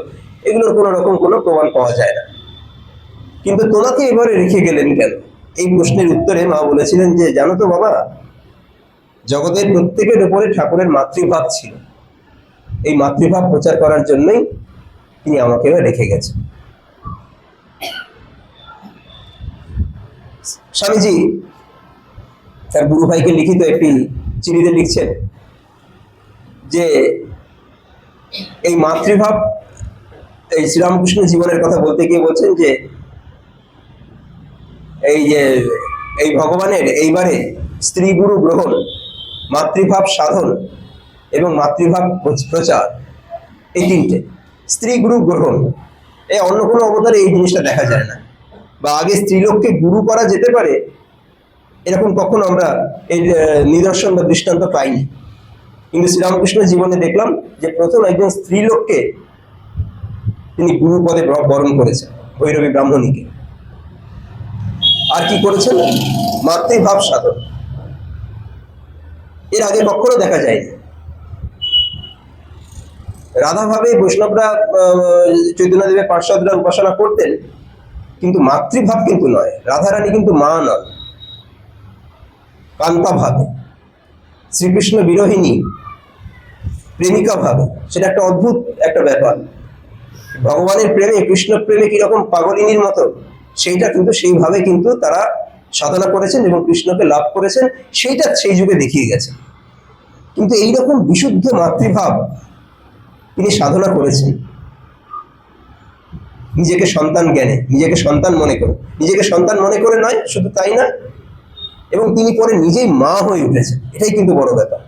এগুলোর কোনো রকম কোনো প্রমাণ পাওয়া যায় না। কিন্তু তোমাকে এবারে রেখে গেলেন কেন? এই প্রশ্নের উত্তরে মা বলেছিলেন যে, জানো তো বাবা, জগতের প্রত্যেকের উপরে ঠাকুরের মাতৃভাব ছিল, এই মাতৃভাব প্রচার করার জন্যই তিনি আমাকে রেখে গেছেন। স্বামীজি তার গুরু ভাইকে লিখিত একটি চিঠিতে লিখছেন যে এই মাতৃভাব, এই শ্রীরামকৃষ্ণ জীবনের কথা বলতে গিয়ে বলছেন যে এই ভগবানের এইবারে স্ত্রী গুরু গ্রহণ, মাতৃভাব সাধন এবং মাতৃভাব প্রচার, এই তিনটে। স্ত্রী গুরু গ্রহণ, এই অন্য কোনো অবতারে এই জিনিসটা দেখা যায় না, বা আগে স্ত্রীলোককে গুরু করা যেতে পারে এরকম কখনো আমরা এই নিদর্শন বা দৃষ্টান্ত পাইনি। কিন্তু শ্রীরামকৃষ্ণের জীবনে দেখলাম যে প্রথম একজন স্ত্রীলোককে তিনি গুরু পদে বরণ করেছেন, ভৈরবী ব্রাহ্মণীকে। আর কি করেছেন? মাতৃভাব সাধন, এর আগে কখনো দেখা যায়নি। রাধাভাবে বৈষ্ণবরা, চৈতন্যদেবের পার্শ্বদরা উপাসনা করতেন, কিন্তু মাতৃভাব কিন্তু নয়। রাধারানী কিন্তু মা নন, কান্তা ভাবে, শ্রীকৃষ্ণ বিরোহিনী, প্রেমিকা ভাবে। সেটা একটা অদ্ভুত একটা ব্যাপার। ভগবানের প্রেমে, কৃষ্ণ প্রেমে কিরকম পাগলিনীর মতো, সেইটা কিন্তু সেইভাবে কিন্তু তারা সাধনা করেছেন এবং কৃষ্ণকে লাভ করেছেন, সেইটা সেই যুগে দেখিয়ে গেছেন। কিন্তু এইরকম বিশুদ্ধ মাতৃভাব তিনি সাধনা করেছেন নিজেকে সন্তান জ্ঞানে, নিজেকে সন্তান মনে করে, নিজেকে সন্তান মনে করে নয়, শুধু তাই না, এবং তিনি পরে নিজেই মা হয়ে উঠেছেন। এটাই কিন্তু বড় ব্যাপার।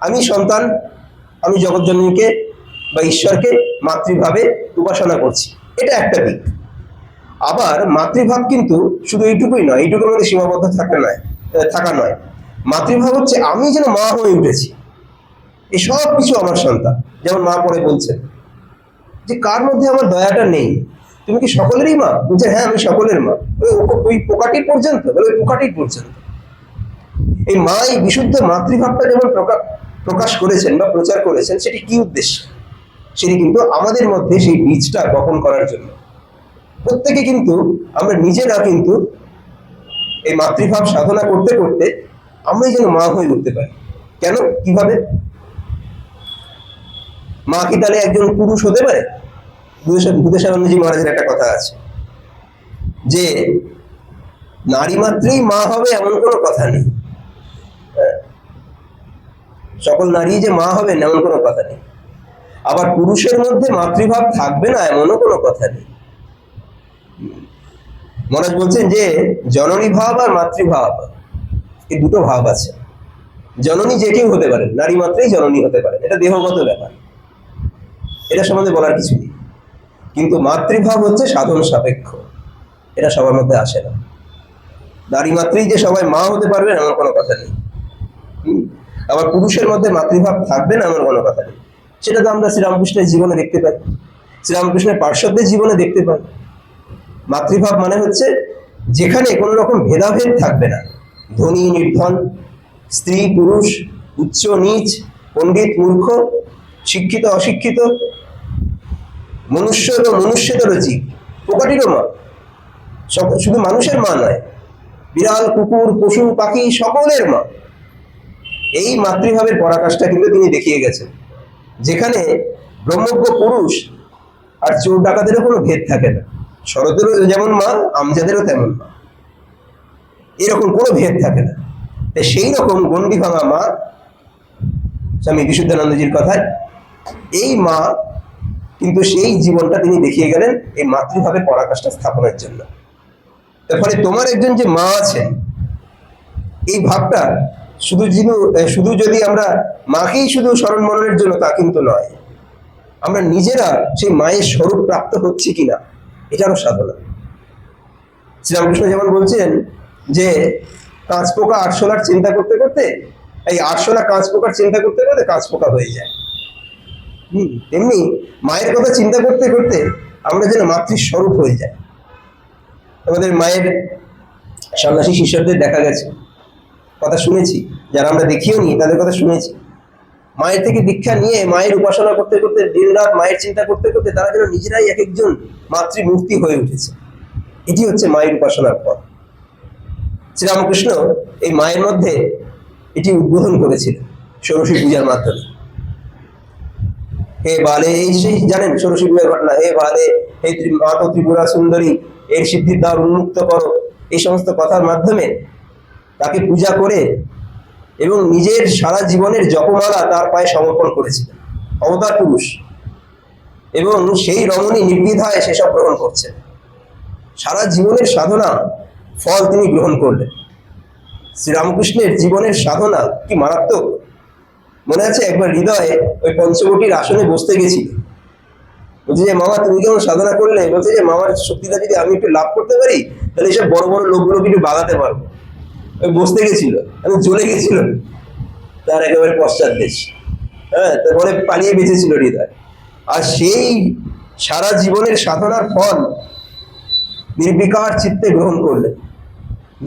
আমি সন্তান, আমি জগৎজননীকে বা ঈশ্বরকে মাতৃভাবে উপাসনা করছি, এটা একটা দিক। আবার মাতৃভাব কিন্তু শুধু এইটুকুই নয়, এইটুকুর মধ্যে সীমাবদ্ধ থাকা নয়। মাতৃভাব হচ্ছে আমি যেন মা হয়ে উঠেছি, এই সব কিছু আমার সন্তান। যেমন মা পরে বলছেন যে কার মধ্যে আমার দয়াটা নেই, তুমি কি সকলেরই মা? বলছে হ্যাঁ, আমি সকলের মা। ওই পোকাটির পর্যন্ত, বলে ওই পোকাটির পর্যন্ত। এই মা এই বিশুদ্ধ মাতৃভাবটা যেমন প্রকাশ করেছেন বা প্রচার করেছেন, সেটি কি উদ্দেশ্য? সেটি কিন্তু আমাদের মধ্যে সেই বীজটা বপন করার জন্য। প্রত্যেকে কিন্তু আমরা নিজেরা কিন্তু এই মাতৃভাব সাধনা করতে করতে আমরাই যেন মা হয়ে উঠতে পারি। কেন? কিভাবে? মা কি তাহলে একজন পুরুষ হতে পারে? ভূতেশানন্দজি মহারাজের একটা কথা আছে যে নারী মাত্রেই মা হবে এমন কোনো কথা নেই, সকল নারী যে মা হবেন এমন কোনো কথা নেই। আবার পুরুষের মধ্যে মাতৃভাব থাকবে না এমনও কোনো কথা নেই। মহারাজ বলছেন যে জননী ভাব আর মাতৃভাব, এই দুটো ভাব আছে। জননী যে কেউ হতে পারেন, নারী মাত্রেই জননী হতে পারেন, এটা দেহগত ব্যাপার, এটা সম্বন্ধে বলার কিছু নেই। কিন্তু মাতৃভাব হচ্ছে সাধন সাপেক্ষ, এটা সবার মধ্যে আসে না। নারী মাত্রেই যে সবাই মা হতে পারবেন এমন কোনো কথা নেই। আবার পুরুষের মধ্যে মাতৃভাব থাকবে না এমন কোনো কথা নেই। সেটা তো আমরা শ্রীরামকৃষ্ণের জীবনে দেখতে পাই, শ্রীরামকৃষ্ণের পার্শ্বদের জীবনে দেখতে পাই। মাতৃভাব মানে হচ্ছে যেখানে কোনো রকম ভেদাভেদ থাকবে না, ধনী নির্ধন, স্ত্রী পুরুষ, উচ্চ নিচ, পণ্ডিত মূর্খ, শিক্ষিত অশিক্ষিত, মনুষ্য এবং মনুষ্যেতর জীব, পোকাটিরও মা, শুধু মানুষের মা নয়, বিড়াল কুকুর পশু পাখি সকলের মা। এই মাতৃভাবের পরাকাষ্ঠা কিন্তু তিনি দেখিয়ে গেছেন, যেখানে ব্রহ্মজ্ঞ পুরুষ আর চোর ডাকাতেরও কোনো ভেদ থাকে না। শরতেরও যেমন মা, আমজাদেরও তেমন মা, এরকম কোনো ভেদ থাকে না। তাই সেই রকম গণ্ডি ভাঙা মা, স্বামী বিশুদ্ধানন্দজির কথায়, এই মা কিন্তু সেই জীবনটা তিনি দেখিয়ে গেলেন এই মাতৃভাবের পরাকাষ্ঠা স্থাপনের জন্য। তার ফলে তোমার একজন যে মা আছেন, এই ভাবটা শুধু যদি আমরা মাকেই শুধু স্মরণ মননের জন্য তা কিন্তু নয়, আমরা নিজেরা সেই মায়ের স্বরূপ প্রাপ্ত হচ্ছি কিনা এটারও সাধনা। শ্রীরামকৃষ্ণ যেমন বলছেন যে কাঁচ পোকা আরশোলার চিন্তা করতে করতে, এই আরশোলা কাঁচ পোকার চিন্তা করতে করতে কাঁচ পোকা হয়ে যায়। তেমনি মায়ের কথা চিন্তা করতে করতে আমরা যেন মাতৃস্বরূপ হয়ে যাই। আমাদের মায়ের সন্ন্যাসী শিষ্যদের দেখা গেছে, কথা শুনেছি, যারা আমরা দেখিও নি তাদের কথা শুনেছি, মায়ের থেকে দীক্ষা নিয়ে মায়ের উপাসনা করতে করতে, দিন রাত মায়ের চিন্তা করতে করতে তারা যেন নিজেরাই এক একজন মাতৃমূর্তি হয়ে উঠেছে। এটি হচ্ছে মায়ের উপাসনার পথ। শ্রীরামকৃষ্ণ এই মায়ের মধ্যে এটি উদ্বোধন করেছিলেন ষোড়শী পূজার মাধ্যমে। হে বালে, এই সেই জানেন ষোড়শী পূজার ঘটনা, হে বালে, হে মাতা ত্রিপুরা সুন্দরী, এর সিদ্ধির দ্বার উন্মুক্ত করো, এই সমস্ত কথার মাধ্যমে তাকে পূজা করে এবং নিজের সারা জীবনের জপমালা তার পায়ে সমর্পণ করেছিলেন অবতার পুরুষ, এবং সেই রমণী নির্দ্বিধায় সেসব গ্রহণ করছেন। সারা জীবনের সাধনা ফল তিনি গ্রহণ করলেন। শ্রীরামকৃষ্ণের জীবনের সাধনা কি মারাত্মক! মনে আছে একবার হৃদয়ে ওই পঞ্চবটির আসনে বসতে গেছিল, বলছে যে মামা তুমি কেমন সাধনা করলে? বলছে যে মামার শক্তিটা যদি আমি একটু লাভ করতে পারি তাহলে এইসব বড় বড় লোকগুলোকে একটু বাগাতে পারবো। ওই বসতে গেছিল, আমি চলে গেছিল তার একেবারে পশ্চাৎ দেশ, তারপরে পালিয়ে বেঁচেছিল হৃদয়। আর সেই সারা জীবনের সাধনার ফল নির্বিকার চিত্তে গ্রহণ করলেন,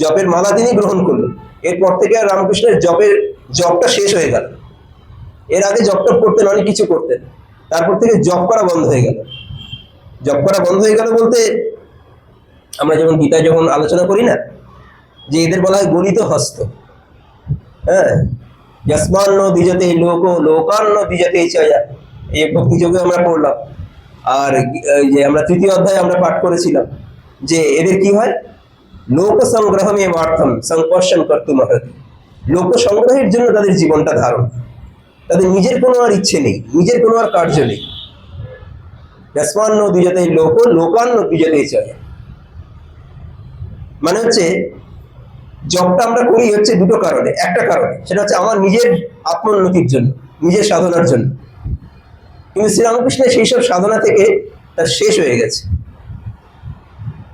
জপের মালা তিনি গ্রহণ করলেন। এরপর থেকে আর রামকৃষ্ণের জপটা শেষ হয়ে গেল। এর আগে জপটা করতেন, অনেক কিছু করতেন, তারপর থেকে জপ করা বন্ধ হয়ে গেল। জপ করা বন্ধ হয়ে গেল বলতে আমরা যেমন গীতায় যখন আলোচনা করি না, যে এদের বলা হয় গলিত হস্ত, যস্মান্ন দ্বিজতে লোক লোকান্ন দ্বিজতে চয়া, এই ভক্তিযোগে আমরা পড়লাম। আর যে আমরা তৃতীয় অধ্যায়ে আমরা পাঠ করেছিলাম যে এদের কি হয়, লোক সংগ্রহমে অর্থম সংকর্ষণ কর্তুম হতি, লোক সংগ্রহের জন্য তাদের জীবনটা ধারণ, তাদের নিজের কোনো আর ইচ্ছে নেই, নিজের কোনো আর কার্য নেই। যস্মান্ন দ্বিজতে লোক লোকান্ন দ্বিজতে চয়া, মানে হচ্ছে জবটা আমরা করি হচ্ছে দুটো কারণে, একটা কারণে সেটা হচ্ছে আমার নিজের আত্মোন্নতির জন্য, নিজের সাধনার জন্য। কিন্তু শ্রীরামকৃষ্ণের সেই সব সাধনা থেকে তার শেষ হয়ে গেছে।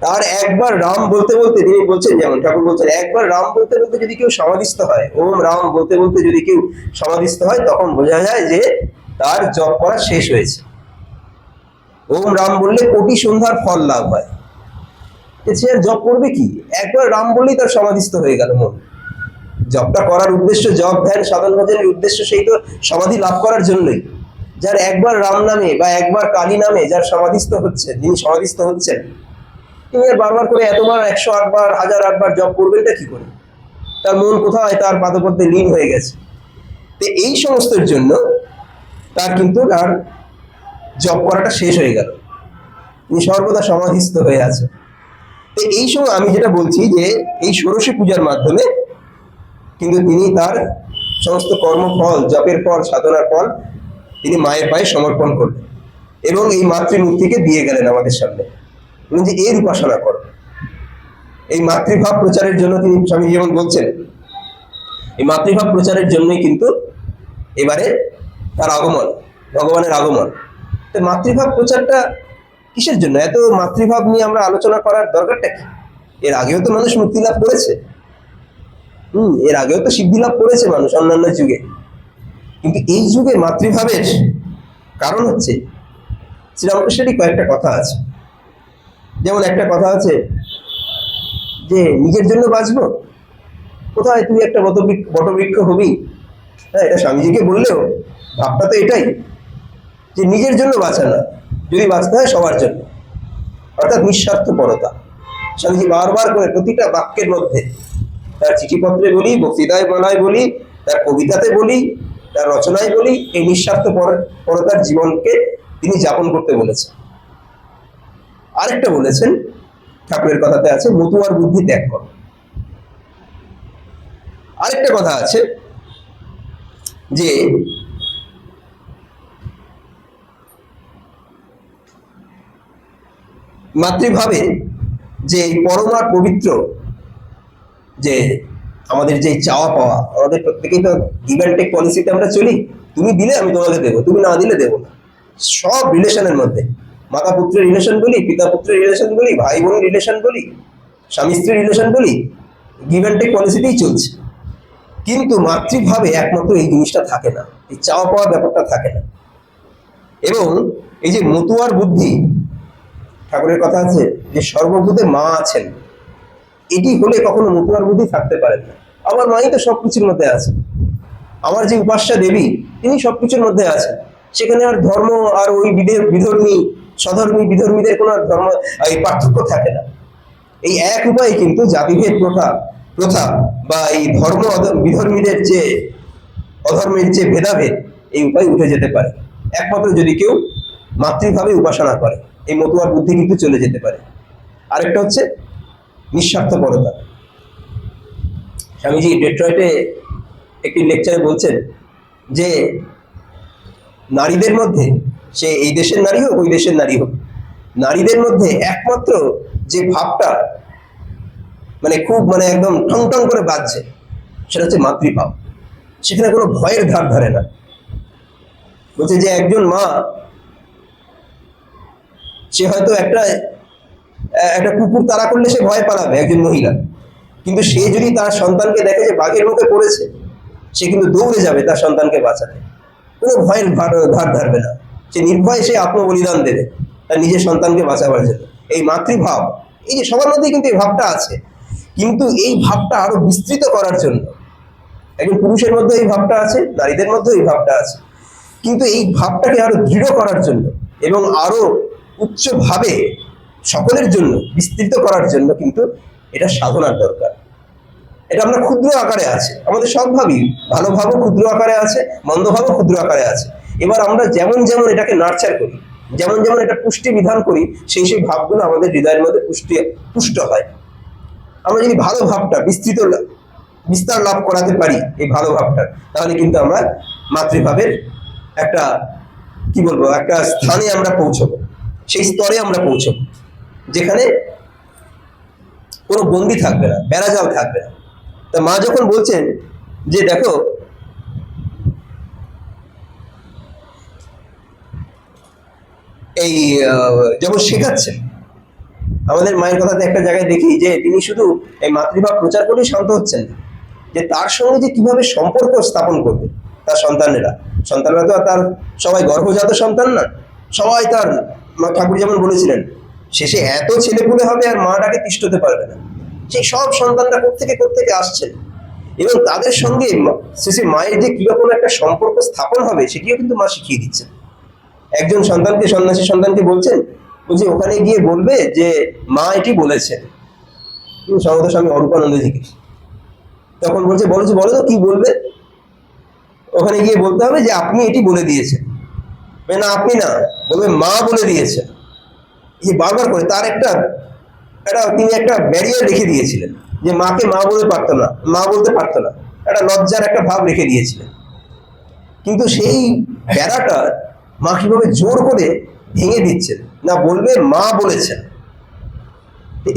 তার একবার রাম বলতে বলতে তিনি বলছেন, যেমন ঠাকুর বলছেন, একবার রাম বলতে বলতে যদি কেউ সমাধিস্থ হয়, ওম রাম বলতে বলতে যদি কেউ সমাধিস্থ হয়, তখন বোঝা যায় যে তার জপ করা শেষ হয়েছে। ওম রাম বললে কোটি সন্ধ্যার ফল লাভ হয়, সে আর জপ করবে কি? একবার রাম বললেই তার সমাধিস্থ হয়ে গেল মন। জপটা করার উদ্দেশ্য, জপ ধ্যান সাধন ভজনের উদ্দেশ্য সেই তো সমাধি লাভ করার জন্যই। যার একবার রাম নামে বা একবার কালী নামে যার সমাধিস্থ হচ্ছে, যিনি সমাধিস্থ হচ্ছেন, তিনি আর বারবার করে এতবার 108 বার 1008 বার জপ করবেনটা কি করে? তার মন কোথায় তার পাদপদ্মে লীন হয়ে গেছে। তো এই সমস্তের জন্য তার কিন্তু আর জব করাটা শেষ হয়ে গেল, তিনি সর্বদা সমাধিস্থ হয়ে আছে। তো এই সময় আমি যেটা বলছি যে এই ষোড়শী পূজার মাধ্যমে কিন্তু তিনি তার সমস্ত কর্মফল, জপের ফল, সাধনার ফল তিনি মায়ের পায়ে সমর্পণ করলেন এবং এই মাতৃমূর্তিকে দিয়ে গেলেন আমাদের সামনে, বললেন যে এর উপাসনা করো। এই মাতৃভাব প্রচারের জন্য তিনি, স্বামী যেমন বলছেন, এই মাতৃভাব প্রচারের জন্যই কিন্তু এবারে তার আগমন, ভগবানের আগমন। তো মাতৃভাব প্রচারটা কিসের জন্য? এত মাতৃভাব নিয়ে আমরা আলোচনা করার দরকারটা কি? এর আগেও তো মানুষ মুক্তি লাভ করেছে, এর আগেও তো সিদ্ধি লাভ করেছে মানুষ অন্যান্য যুগে। কিন্তু এই যুগে মাতৃভাবের কারণ হচ্ছে শ্রীরামকৃষ্ণেরই কয়েকটা কথা আছে। যেমন একটা কথা আছে যে নিজের জন্য বাঁচবো, কোথায় তুই একটা বটবৃক্ষ হবি। হ্যাঁ, এটা স্বামীজিকে বললেও ভাবটা তো এটাই, যে নিজের জন্য বাঁচা না, যদি বাঁচতে হয় সবার জন্য, অর্থাৎ নিঃস্বার্থপরতা। স্বামীজি বারবার করে প্রতিটা বাক্যের মধ্যে, তার চিঠিপত্রে বলি, বক্তৃতায় মালায় বলি, তার কবিতাতে বলি, তার রচনায় বলি, এই নিঃস্বার্থপরতার জীবনকে তিনি যাপন করতে বলেছেন। আরেকটা বলেছেন, ঠাকুরের কথাতে আছে, মতুয়ার বুদ্ধি ত্যাগ কর। আরেকটা কথা আছে যে মাতৃভাবে যে পরমা পবিত্র, যে আমাদের যে চাওয়া পাওয়া, আমাদের প্রত্যেকেই তো গিভ অ্যান্ড টেক পলিসিতে আমরা চলি। তুমি দিলে আমি তোমাকে দেবো, তুমি না দিলে দেবো না। সব রিলেশনের মধ্যে, মাতা পুত্রের রিলেশন বলি, পিতা পুত্রের রিলেশন বলি, ভাই বোনের রিলেশন বলি, স্বামী স্ত্রীর রিলেশন বলি, গিভ অ্যান্ড টেক পলিসিতেই চলছে। কিন্তু মাতৃভাবে একমাত্র এই জিনিসটা থাকে না, এই চাওয়া পাওয়ার ব্যাপারটা থাকে না। এবং এই যে মতুয়ার বুদ্ধি, ঠাকুরের কথা আছে যে সর্বভূতে মা আছেন, এটি হলে কখনো মতুয়ার বুদ্ধি থাকতে পারে না। আমার মাই তো সবকিছুর মধ্যে আছে, আমার যে উপাস্যা দেবী তিনি সবকিছুর মধ্যে আছেন। সেখানে আর ধর্ম আর ওই বিধর্মী, স্বধর্মী, বিধর্মীদের কোনো ধর্ম এই পার্থক্য থাকে না। এই এক উপায়ে কিন্তু জাতিভেদ প্রথা বা এই ধর্ম বিধর্মীদের যে অধর্মের যে ভেদাভেদ, এই উপায় উঠে যেতে পারে একমাত্র যদি কেউ মাতৃভাবে উপাসনা করে। এই মতুয়ার বুদ্ধি কিন্তু চলে যেতে পারে। আরেকটা হচ্ছে নিঃস্বার্থপরতা। স্বামীজি ডেট্রয়েটে একটি লেকচারে বলছেন যে নারীদের মধ্যে, সে এই দেশের নারী হোক ওই দেশের নারী হোক, নারীদের মধ্যে একমাত্র যে ভাবটা মানে খুব মানে একদম টং টং করে বাজছে, সেটা হচ্ছে মাতৃভাব। সেখানে কোনো ভয়ের ধার ধরে না। বলছে যে একজন মা, সে হয়তো একটা কুকুর তাড়া করলে সে ভয় পালাবে, একজন মহিলা, কিন্তু সে যদি তার সন্তানকে দেখে যে বাঘের মুখে পড়েছে, সে কিন্তু দৌড়ে যাবে তার সন্তানকে বাঁচাতে, কোনো ভয়ের ধার ধারবে না। সে নির্ভয়ে সে আত্মবলিদান দেবে তার নিজের সন্তানকে বাঁচাবার জন্য। এই মাতৃভাব, এই যে সবার মধ্যেই কিন্তু এই ভাবটা আছে, কিন্তু এই ভাবটা আরো বিস্তৃত করার জন্য, একজন পুরুষের মধ্যে এই ভাবটা আছে, নারীদের মধ্যে এই ভাবটা আছে, কিন্তু এই ভাবটাকে আরো দৃঢ় করার জন্য এবং আরো উচ্চভাবে সকলের জন্য বিস্তৃত করার জন্য কিন্তু এটা সাধনার দরকার। এটা আমরা ক্ষুদ্র আকারে আছে, আমাদের সব ভাবই, ভালো ভাবও ক্ষুদ্র আকারে আছে, মন্দ ভাবও ক্ষুদ্র আকারে আছে। এবার আমরা যেমন যেমন এটাকে নার্চার করি, যেমন যেমন এটা পুষ্টি বিধান করি, সেই সেই ভাবগুলো আমাদের হৃদয়ের মধ্যে পুষ্ট হয়। আমরা যদি ভালো ভাবটা বিস্তার লাভ করাতে পারি এই ভালো ভাবটা, তাহলে কিন্তু আমরা মাতৃভাবের একটা কি বলবো, একটা স্থানে আমরা পৌঁছবো, সেই স্তরে আমরা পৌঁছবো যেখানে কোনো বন্দি থাকবে না, বেড়াজাল থাকবে না। তা মা যখন বলছেন যে দেখো এই যখন শেখাচ্ছেন, আমাদের মায়ের কথাতে একটা জায়গায় দেখি যে তিনি শুধু এই মাতৃভাব প্রচার করেই শান্ত হচ্ছেন, যে তার সঙ্গে যে কিভাবে সম্পর্ক স্থাপন করবে তার সন্তানরা তো আর তার সবাই গর্ভজাত সন্তান না, সবাই তার, ঠাকুর যেমন বলেছিলেন শেষে এত ছেলেপুলে হবে আর মাটাকে তিষ্ঠতে পারবে না। সেই সব সন্তানরা কোত্থেকে আসছেন এবং তাদের সঙ্গে শেষে মায়ের যে কিরকম একটা সম্পর্ক স্থাপন হবে সেটিও কিন্তু মা শিখিয়ে দিচ্ছেন। একজন সন্ন্যাসী সন্তানকে বলছেন, বলছে ওখানে গিয়ে বলবে যে মা এটি বলেছেন, সমত স্বামী অরূপানন্দজিকে। তখন বলছে বলো তো কি বলবে। ওখানে গিয়ে বলতে হবে যে আপনি এটি বলে দিয়েছেন। না আপনি না, বলবে মা বলে দিয়েছেন। এই বারবার করে তার তিনি একটা ব্যারিয়ার রেখে দিয়েছিলেন, যে মাকে মা বলতে পারতো না, মা বলতে পারতো না, একটা লজ্জার একটা ভাব রেখে দিয়েছিলেন। কিন্তু সেই বেড়াটা মা কিভাবে জোর করে ভেঙে দিচ্ছেন, না বলবে মা বলেছেন।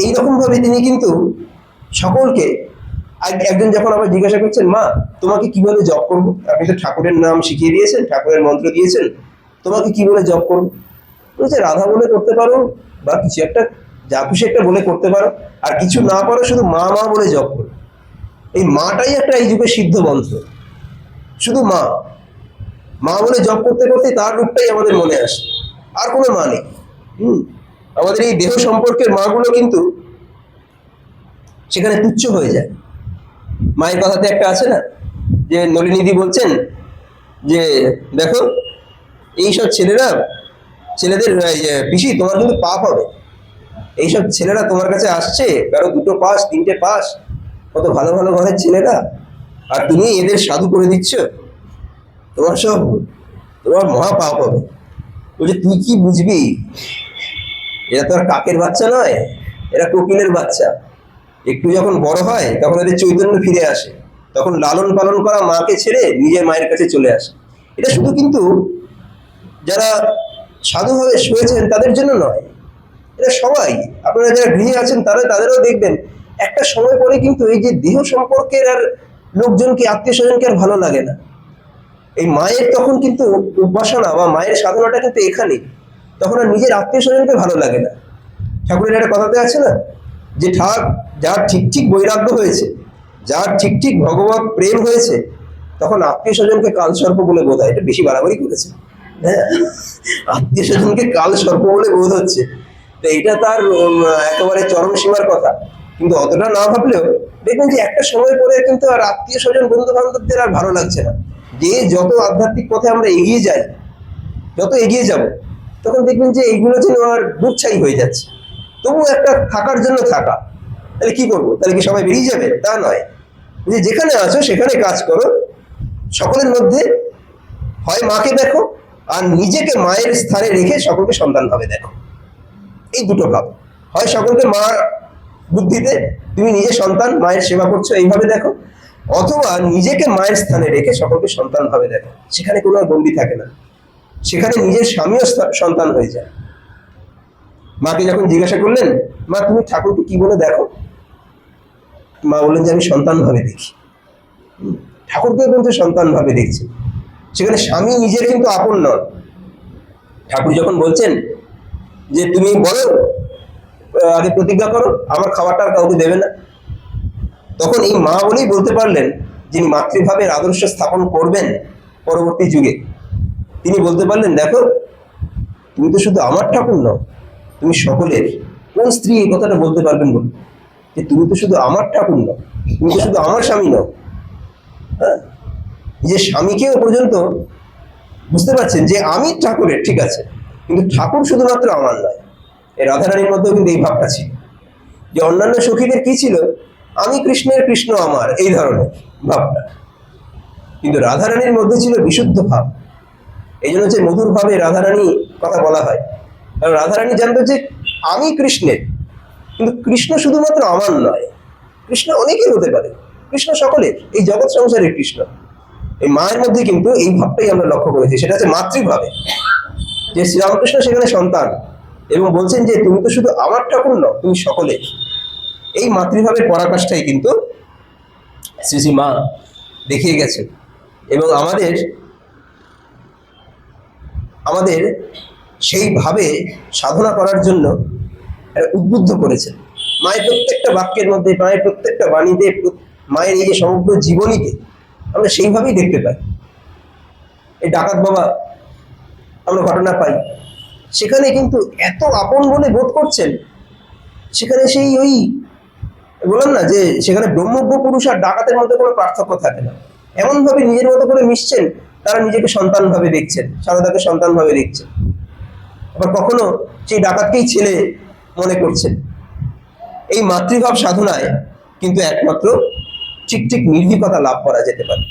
এইরকম ভাবে তিনি কিন্তু সকলকে, একজন যখন আবার জিজ্ঞাসা করছেন, মা তোমাকে কি বলে জপ করবো, আপনি তো ঠাকুরের নাম শিখিয়ে দিয়েছেন, ঠাকুরের মন্ত্র দিয়েছেন, তোমাকে কি বলে জপ করবো? বলছে রাধা বলে করতে পারো, বা কিছু একটা যা খুশি একটা বলে করতে পারো, আর কিছু না পারো শুধু মা মা বলে জপ করো। এই মাটাই একটা এই যুগে সিদ্ধ মন্ত্র, শুধু মা মা বলে জপ করতে করতে তার রূপটাই আমাদের মনে আসে, আর কোনো মা নেই। আমাদের এই দেহ সম্পর্কের মাগুলো কিন্তু সেখানে তুচ্ছ হয়ে যায়। মায়ের কথাতে একটা আছে না, যে নলিনীদি বলছেন যে দেখো এইসব ছেলেদের পিসি তোমার কিন্তু পাপ হবে, এইসব ছেলেরা তোমার কাছে আসছে, কারো 2 পাস 3টে পাস, কত ভালো ভালো ঘরের ছেলেরা, আর তুমি এদের সাধু করে দিচ্ছ, তোমার মহা পাপ হবে। বলছে তুই কি বুঝবি, এরা তো আর কাকের বাচ্চা নয়, এরা কোকিলের বাচ্চা। একটু যখন বড় হয় তখন এদের চৈতন্য ফিরে আসে, তখন লালন পালন করা মাকে ছেড়ে নিজের মায়ের কাছে চলে আসে। এটা শুধু কিন্তু যারা সাধুভাবে শুয়েছেন তাদের জন্য নয়, এটা সবাই, আপনারা যারা গৃহে আছেন তাদেরও দেখবেন একটা সময় পরে কিন্তু এই যে দেহ সম্পর্কের আর লোকজনকে, আত্মীয় স্বজনকে আর ভালো লাগে না। এই মায়ের তখন কিন্তু উপাসনা বা মায়ের সাধনাটা কিন্তু এখানেই, তখন আর নিজের আত্মীয় স্বজনকে ভালো লাগে না। ঠাকুরের একটা কথাতে আছে না, যে যার ঠিক ঠিক বৈরাগ্য হয়েছে, যার ঠিক ঠিক ভগবত প্রেম হয়েছে, তখন আত্মীয় স্বজনকে কাল সর্প বলে বোধ হয়। এটা বেশি বাড়াবাড়ি করেছে, হ্যাঁ, আত্মীয় স্বজনকে কাল সর্প বলে বোধ হচ্ছে। তো এটা তার একেবারে চরম সীমার কথা, কিন্তু অতটা না ভাবলেও দেখবেন যে একটা সময় পরে কিন্তু আর আত্মীয় স্বজন বন্ধু বান্ধবদের আর ভালো লাগছে না। যে যত আধ্যাত্মিক পথে আমরা এগিয়ে যাই, যত এগিয়ে যাব, তখন দেখবেন যে এইগুলো যেন আর দুঃছাই হয়ে যাচ্ছে। তবু একটা থাকার জন্য থাকা, তাহলে কি করবো, তাহলে কি সবাই বেরিয়ে যাবে? তা নয়, যে যেখানে আছো সেখানে কাজ করো, সকলের মধ্যে হয় মাকে দেখো, আর নিজেকে মায়ের স্থানে রেখে সকলকে সন্তান ভাবে দেখো। এই দুটো ভাব, হয় সকলকে মা বুদ্ধিতে তুমি নিজে সন্তান, মায়ের সেবা করছো এইভাবে দেখো, অথবা নিজেকে মায়ের স্থানে রেখে সকলকে সন্তান ভাবে দেখো। সেখানে কোনো গণ্ডি থাকে না, সেখানে নিজের স্বামীও সন্তান হয়ে যায়। মাকে যখন জিজ্ঞাসা করলেন, মা তুমি ঠাকুরকে কি বলে দেখো, মা বললেন যে আমি সন্তান ভাবে দেখি। ঠাকুরকে কিন্তু সন্তান ভাবে দেখছি, সেখানে স্বামী নিজের কিন্তু আপন নন। ঠাকুর যখন বলছেন যে তুমি বলো, আগে প্রতিজ্ঞা করো আমার খাবারটা আর কাউকে দেবে না, তখন এই মা বলেই বলতে পারলেন, যিনি মাতৃভাবের আদর্শ স্থাপন করবেন পরবর্তী যুগে, তিনি বলতে পারলেন দেখো তুমি তো শুধু আমার ঠাকুর নও, তুমি সকলের। কোন স্ত্রী এই কথাটা বলতে পারবেন বলুন, যে তুমি তো শুধু আমার ঠাকুর নও, তুমি তো শুধু আমার স্বামী নও। হ্যাঁ, যে স্বামীকেও পর্যন্ত বুঝতে পারছেন যে আমি ঠাকুরের, ঠিক আছে, কিন্তু ঠাকুর শুধুমাত্র আমার নয়। এই রাধারানীর মধ্যেও কিন্তু এই ভাবটা ছিল, যে অন্যান্য সখীদের কি ছিল, আমি কৃষ্ণের, কৃষ্ণ আমার, এই ধরনের ভাবটা, কিন্তু রাধারানীর মধ্যে ছিল বিশুদ্ধ ভাব। এই জন্য হচ্ছে মধুর ভাবে রাধারানী কথা বলা হয়, কারণ রাধারানী জানতো যে আমি কৃষ্ণের, কিন্তু কৃষ্ণ শুধুমাত্র আমার নয়, কৃষ্ণ অনেকের হতে পারে, কৃষ্ণ সকলের, এই জগৎ সংসারের কৃষ্ণ। এই মায়ের মধ্যে কিন্তু এই ভাবটাই আমরা লক্ষ্য করেছি, সেটা হচ্ছে মাতৃভাবে, যে শ্রীরামকৃষ্ণ সেখানে সন্তান, এবং বলছেন যে তুমি তো শুধু আমার ঠাকুর নও, তুমি সকলের। এই মাতৃভাবের পরাকাষ্ঠাই কিন্তু শ্রী শ্রী মা দেখিয়ে গেছেন, এবং আমাদের সেইভাবে সাধনা করার জন্য উদ্বুদ্ধ করেছেন। মায়ের প্রত্যেকটা বাক্যের মধ্যে, মায়ের প্রত্যেকটা বাণীতে, মায়ের এই যে সমগ্র জীবনীতে আমরা সেইভাবেই দেখতে পাই। এই ডাকাত বাবা আমরা ঘটনা পাই, সেখানে কিন্তু এত আপন বলে বোধ করছেন, সেখানে সেই ওই বললাম না যে সেখানে ব্রহ্মজ্ঞ পুরুষ আর ডাকাতের মধ্যে কোনো পার্থক্য থাকে না। এমনভাবে নিজের মতো করে মিশছেন, তারা নিজেকে সন্তান ভাবে দেখছেন, সারদাকে সন্তান ভাবে দেখছেন, আবার কখনো সেই ডাকাতকেই ছেলে মনে করছেন। এই মাতৃভাব সাধনায় কিন্তু একমাত্র ঠিক ঠিক নির্ভীকতা লাভ করা যেতে পারে।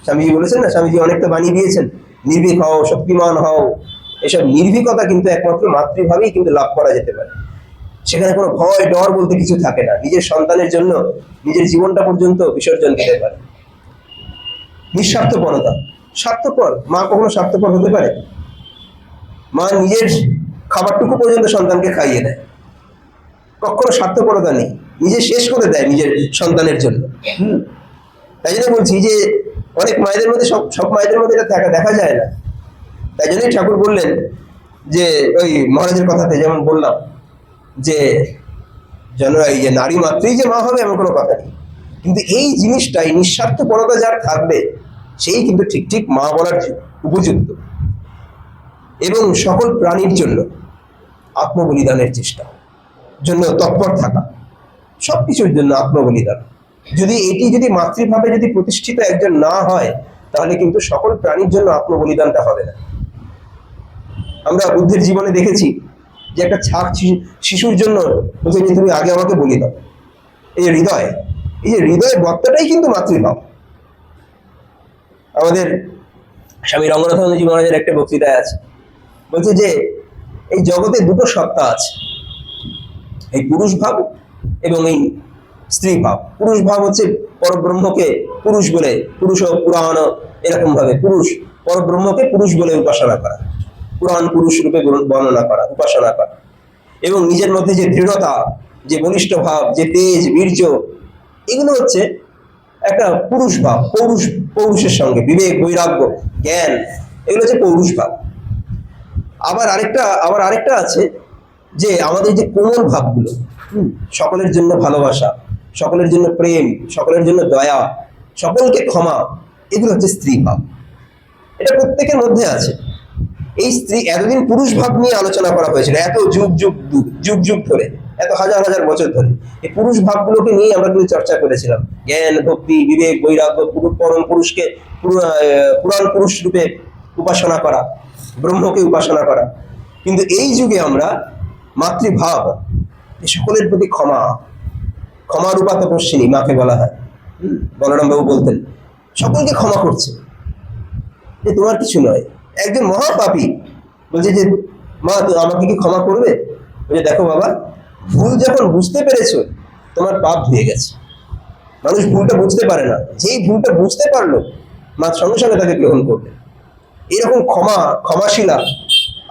স্বামীজি বলেছেন না, স্বামীজি অনেকটা বানিয়ে দিয়েছেন নির্ভীক হও, শক্তিমান হও, এসব নির্ভীকতা কিন্তু একমাত্র মাতৃভাবেই কিন্তু লাভ করা যেতে পারে। সেখানে কোনো ভয় ডর বলতে কিছু থাকে না, নিজের সন্তানের জন্য নিজের জীবনটা পর্যন্ত বিসর্জন দিতে পারে। নিঃস্বার্থপরতা, স্বার্থপর মা কখনো স্বার্থপর হতে পারে? মা নিজের খাবারটুকু পর্যন্ত সন্তানকে খাইয়ে দেয়, কখনো স্বার্থপরতা নেই, নিজে শেষ করে দেয় নিজের সন্তানের জন্য। তাই জন্য বলছি যে অনেক মায়েদের মধ্যে, সব মায়েদের মধ্যে এটা দেখা যায় না। তাই জন্যই ঠাকুর বললেন যে ওই মহারাজের কথাতে যেমন বললাম যে এই যে নারী মাত্রই যে মা হবে এমন কোনো কথা নেই, কিন্তু এই জিনিসটাই নিঃস্বার্থপরতা যার থাকবে সেই কিন্তু ঠিক ঠিক মা বলার উপযুক্ত। এবং সকল প্রাণীর জন্য আত্মবলিদানের চেষ্টা জন্য তৎপর থাকা, সবকিছুর জন্য আত্মবলিদান। যদি মাতৃভাবে যদি প্রতিষ্ঠিত একজন না হয়, তাহলে কিন্তু সকল প্রাণীর জন্য আত্মবলিদানটা হবে না। আমরা বুদ্ধের জীবনে দেখেছি যে একটা ছাক শিশুর জন্য বলছে যে তুমি আগে আমাকে বলি দাও। এই যে হৃদয় বত্তাটাই কিন্তু মাতৃভাব। আমাদের স্বামী রঙ্গনাথানন্দজি মহারাজের একটা বক্তৃতায় আছে, বলছে যে এই জগতে দুটো সত্তা আছে, এই পুরুষ ভাব এবং এই স্ত্রী ভাব। পুরুষ ভাব হচ্ছে পরব্রহ্মকে পুরুষ বলে, পুরুষ ও পুরাণ এরকম ভাবে পুরুষ পরব্রহ্মকে পুরুষ বলে উপাসনা করা, পুরাণ পুরুষ রূপে বর্ণনা করা, উপাসনা করা। এবং নিজের মধ্যে যে দৃঢ়তা, যে বলিষ্ঠ ভাব, যে তেজ বীর্য, এগুলো হচ্ছে একটা পুরুষ ভাব। পৌরুষের সঙ্গে বিবেক, বৈরাগ্য, জ্ঞান, এগুলো হচ্ছে পৌরুষ ভাব। আবার আরেকটা আছে যে আমাদের যে কোমল ভাবগুলো, সকলের জন্য ভালোবাসা, সকলের জন্য প্রেম, সকলের জন্য দয়া, সকলকে ক্ষমা, এগুলো হচ্ছে স্ত্রী ভাব। এটা প্রত্যেকের মধ্যে আছে। এই স্ত্রী, এতদিন পুরুষ ভাব নিয়ে আলোচনা করা হয়েছিল, এত যুগ ধরে, এত হাজার হাজার বছর ধরে এই পুরুষ ভাবগুলোকে নিয়ে আমরা কিন্তু চর্চা করেছিলাম। জ্ঞান, ভক্তি, বিবেক, বৈরাগ্য, পরম পুরুষকে পুরাণ পুরুষ রূপে উপাসনা করা, ব্রহ্মকে উপাসনা করা। কিন্তু এই যুগে আমরা মাতৃভাব, সকলের প্রতি ক্ষমারূপা তপস্বিনী মাকে বলা হয়। বলরাম বাবু বলতেন সকলকে ক্ষমা করছে, যে তোমার কিছু নয়। একজন মহাপাপী বলছে যে মা আমাকে কি ক্ষমা করবে? বলছে দেখো বাবা, ভুল যখন বুঝতে পেরেছো তোমার পাপ ধুয়ে গেছে। মানুষ ভুলটা বুঝতে পারে না, যেই ভুলটা বুঝতে পারলো মা সঙ্গে সঙ্গে তাকে গ্রহণ করবে। এরকম ক্ষমাশীলা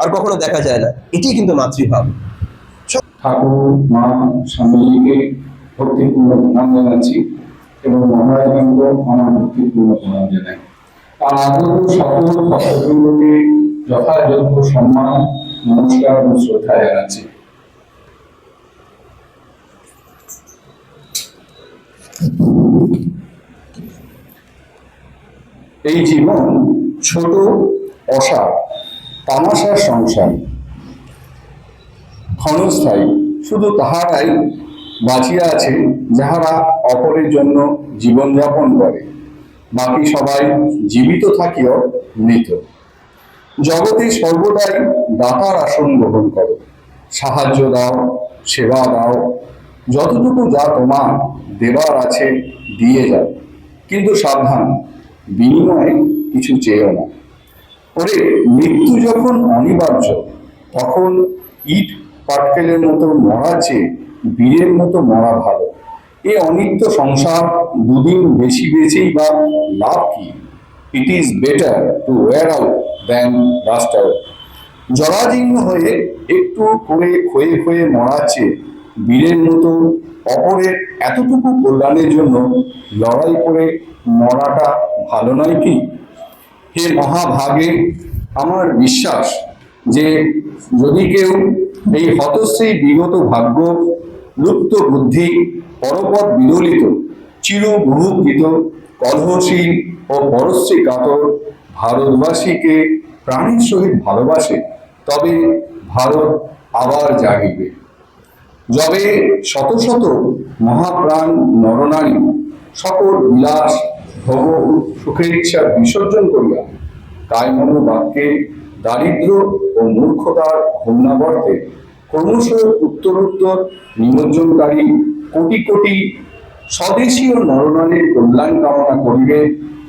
আর কখনো দেখা যায় না। এটি কিন্তু মাতৃভাব।
ঠাকুর, মা, স্বামীজিকে ভক্তিপূর্ণ প্রণাম জানাচ্ছি এবং মহারাজকে আমার ভক্তিপূর্ণ প্রণাম জানাই। তার আগত সকল ভক্তবৃন্দকে যথাযোগ্য সম্মান, নমস্কার এবং শ্রদ্ধা জানাচ্ছি। এই জীবন ছোট, অসার, তামাশার সংসার, ক্ষণস্থায়ী। শুধু তাহারাই বাঁচিয়া আছে যাহারা অপরের জন্য জীবনযাপন করে, বাকি সবাই জীবিত থাকিও মৃত। জগতে সর্বদাই দাতার আসন গ্রহণ করো, সাহায্য দাও, সেবা দাও, যতটুকু যা তোমার দেবার আছে দিয়ে যাও, কিন্তু সাবধান, বিনিময়ে কিছু চেয়েও না। ওরে, মৃত্যু যখন অনিবার্য, তখন ইট পাটকেলের মতো মরা চেয়ে বীরের মতো মরা ভালো। এ অনিত্য সংসার দুদিন বেশি বেঁচেই বা লাভ কি? It is better to wear out than rust out. জরাজীর্ণ হয়ে একটু করে ক্ষয়ে ক্ষয়ে মরা চেয়ে বীরের মতো অপরের এতটুকু কল্যাণের জন্য লড়াই করে মরাটা ভালো নয় কি? হে মহাভাগে, আমার বিশ্বাস যে যদি কেউ এই হতশ্রী বিগত ভাগ্য, লুপ্ত বুদ্ধি, পরপথ বিদলিত, চির বুভুক্ষিত, কলহশীল ও পরশ্রী কাতর ভারতবাসীকে প্রাণীর সহিত ভালোবাসে, তবে ভারত আবার জাগিবে। যবে শত শত মহাপ্রাণ নরনারী সকল বিলাস, ভোগ, সুখেচ্ছা বিসর্জন করিয়া কায়মন বাক্যে দারিদ্র ও মূর্খতার ঘূর্ণাবর্তে ক্রমশ উত্তরোত্তর নিমজ্জনকারী কোটি কোটি স্বদেশীয় নরনারীর কল্যাণ কামনা করিবে,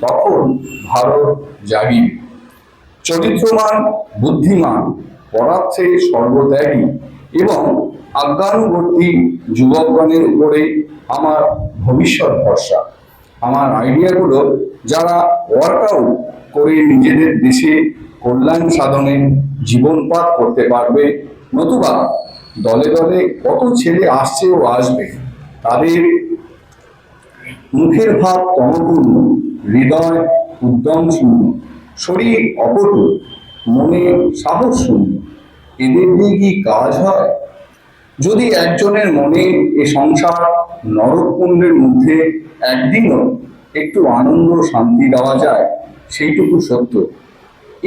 তখন ভারত জাগিবে। চরিত্রমান, বুদ্ধিমান, পরার্থে সর্বত্যাগী এবং আজ্ঞানুবর্তী যুবকগণের উপরে আমার ভবিষ্যৎ ভরসা। আমার আইডিয়াগুলো যারা ওয়ার্কআউট করে নিজেদের দেশে কল্যাণ সাধনে জীবনপাত করতে পারবে, নতুবা দলে দলে কত ছেলে আসছে ও আসবে, তাদের মুখের ভাব তমপূর্ণ, হৃদয় উদ্যম শূন্য, শরীর অপটু, মনে সাহস শূন্য, এদের দিয়ে কি কাজ হয়? যদি একজনের মনে এ সংসার নরককুণ্ডের মধ্যে একদিনও একটু আনন্দ শান্তি দেওয়া যায়, সেইটুকু সত্য।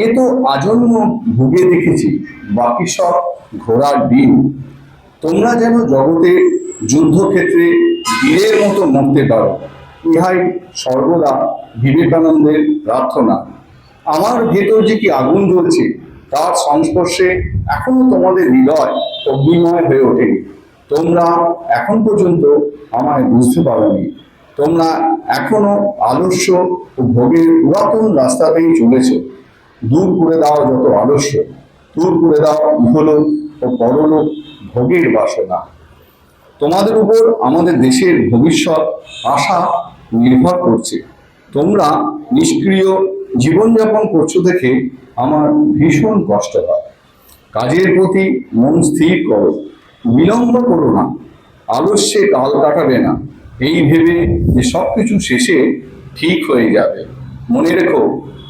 এ তো আজন্ম ভুগে দেখেছি, বাকি সব ঘোড়ার ডিম। তোমরা যেন জগতে যুদ্ধক্ষেত্রে বীরের মতো মরতে পারো, ইহাই সর্বদা বিবেকানন্দের প্রার্থনা। আমার ভেতর যে কি আগুন জ্বলছে, তার সংস্পর্শে এখনো তোমাদের হৃদয় অগ্নিময় হয়ে ওঠেনি। তোমরা এখন পর্যন্ত আমায় বুঝতে পারোনি। তোমরা এখনো আলস্য ও ভোগের পুরাতন রাস্তাতেই চলেছ। দূর করে দাও যত আলস্য, দূর করে দাও ইহলোক ও পরলোক ভোগের বাসনা। তোমাদের উপর আমাদের দেশের ভবিষ্যৎ আশা নির্ভর করছে। তোমরা নিষ্ক্রিয় জীবনযাপন করছো দেখে আমার ভীষণ কষ্ট হয়। কাজের প্রতি মন স্থির করো, বিলম্ব করো না, আলস্যে কাল কাটাবে না এই ভেবে যে সবকিছু শেষে ঠিক হয়ে যাবে। মনে রেখো,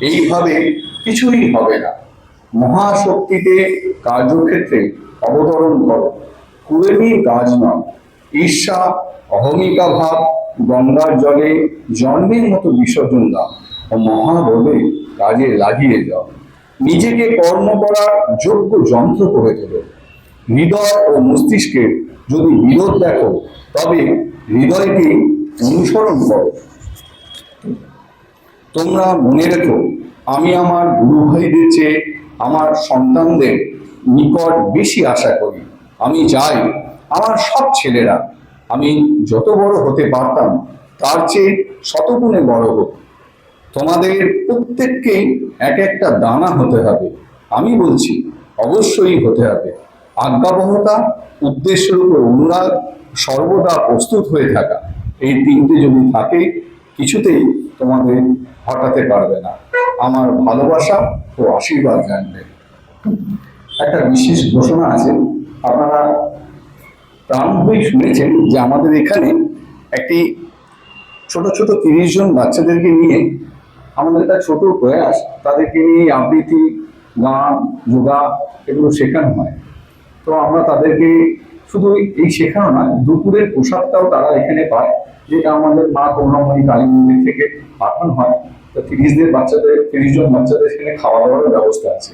এইভাবে কিছুই হবে না। মহাশক্তিতে কার্যক্ষেত্রে অবতরণ করো, কুড়েমির কাজ নয়। ঈর্ষা, অহমিকা ভাব গঙ্গার জলে জন্মের মতো বিসর্জন দাও ও মহাবলে কাজে লাগিয়ে যাও। নিজেকে কর্ম করার যোগ্য যন্ত্র করে তোলো। হৃদয় ও মস্তিষ্কের যদি বিরোধ দেখো, তবে হৃদয়কে অনুসরণ করো। তোমরা মনে রেখো, আমি আমার গুরু ভাইদের চেয়ে আমার সন্তানদের নিকট বেশি আশা করি। আমি চাই আমার সব ছেলেরা আমি যত বড় হতে পারতাম তার চেয়ে শতগুণে বড় হোক। তোমাদের প্রত্যেককেই এক একটা দানা হতে হবে। আমি বলছি অবশ্যই হতে হবে। আজ্ঞাবহতা, উদ্দেশ্যের উপর অনুরাগ, সর্বদা প্রস্তুত হয়ে থাকা, এই তিনটে যদি থাকে, কিছুতেই তোমাদের হটাতে পারবে না। আমার ভালোবাসা ও আশীর্বাদ জানবে। একটা বিশেষ ঘোষণা আছে, আপনারা প্রাণভয় শুনেছেন যে আমাদের এখানে একটি ছোট ছোট 30 জন বাচ্চাদেরকে নিয়ে আমাদের একটা ছোট প্রয়াস, তাদেরকে নিয়ে আবৃত্তি, গান, যোগা এগুলো শেখানো হয়। তো আমরা তাদেরকে শুধু এই শেখানো নয়, দুপুরের প্রসাদটাও তারা এখানে পায়, যেটা আমাদের মা করুণাময়ী কালী মন্দির থেকে পাঠানো হয়। তো 30 জন বাচ্চাদের সেখানে খাওয়া দাওয়ার ব্যবস্থা আছে।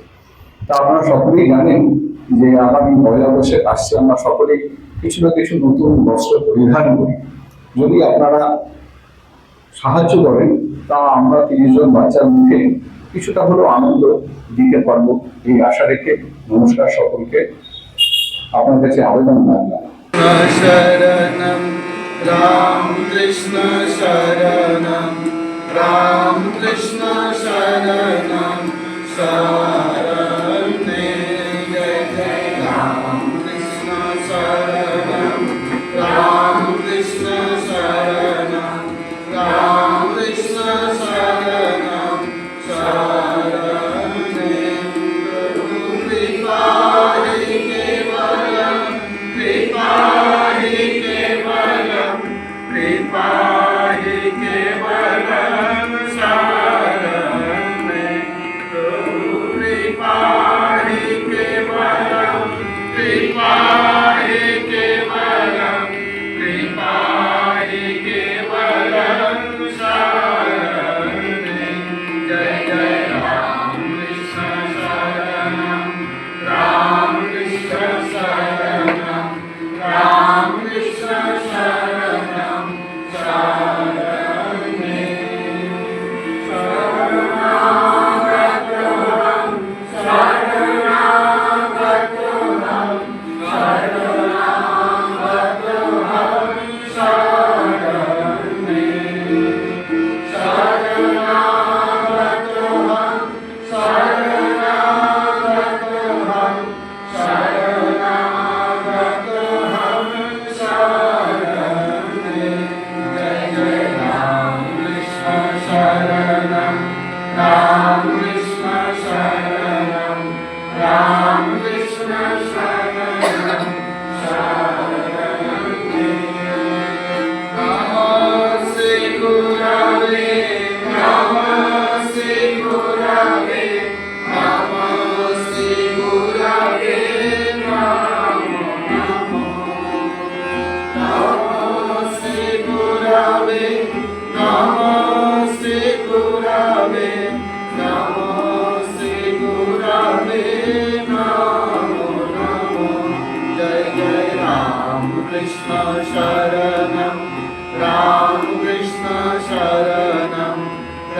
তা আপনারা সকলেই জানেন যে আগামী 1 বৈশাখ আসছে, আমরা সকলেই কিছু না কিছু নতুন বস্ত্র পরিধান করি। যদি আপনারা সাহায্য করেন, তা আমরা 30 জন বাচ্চার মুখে কিছুটা হলেও আনন্দ দিতে পারবো, এই আশা রেখে নমস্কার সকলকে। আপনার কাছে আবেদন রাখলাম।
शरणं रामकृष्ण शरणं रामकृष्ण शरणं शरणे जय जय रामकृष्ण शरणं रामकृष्ण शरणं रामकृष्ण शरणं शरणे कृपाहि केवलं कृपाहि केवलं कृपाहि केवलं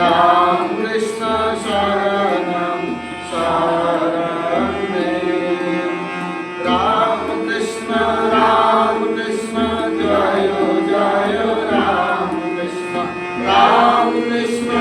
রাম কৃষ্ণ শরণম শরণে। রাম কৃষ্ণ জয় জয় রাম কৃষ্ণ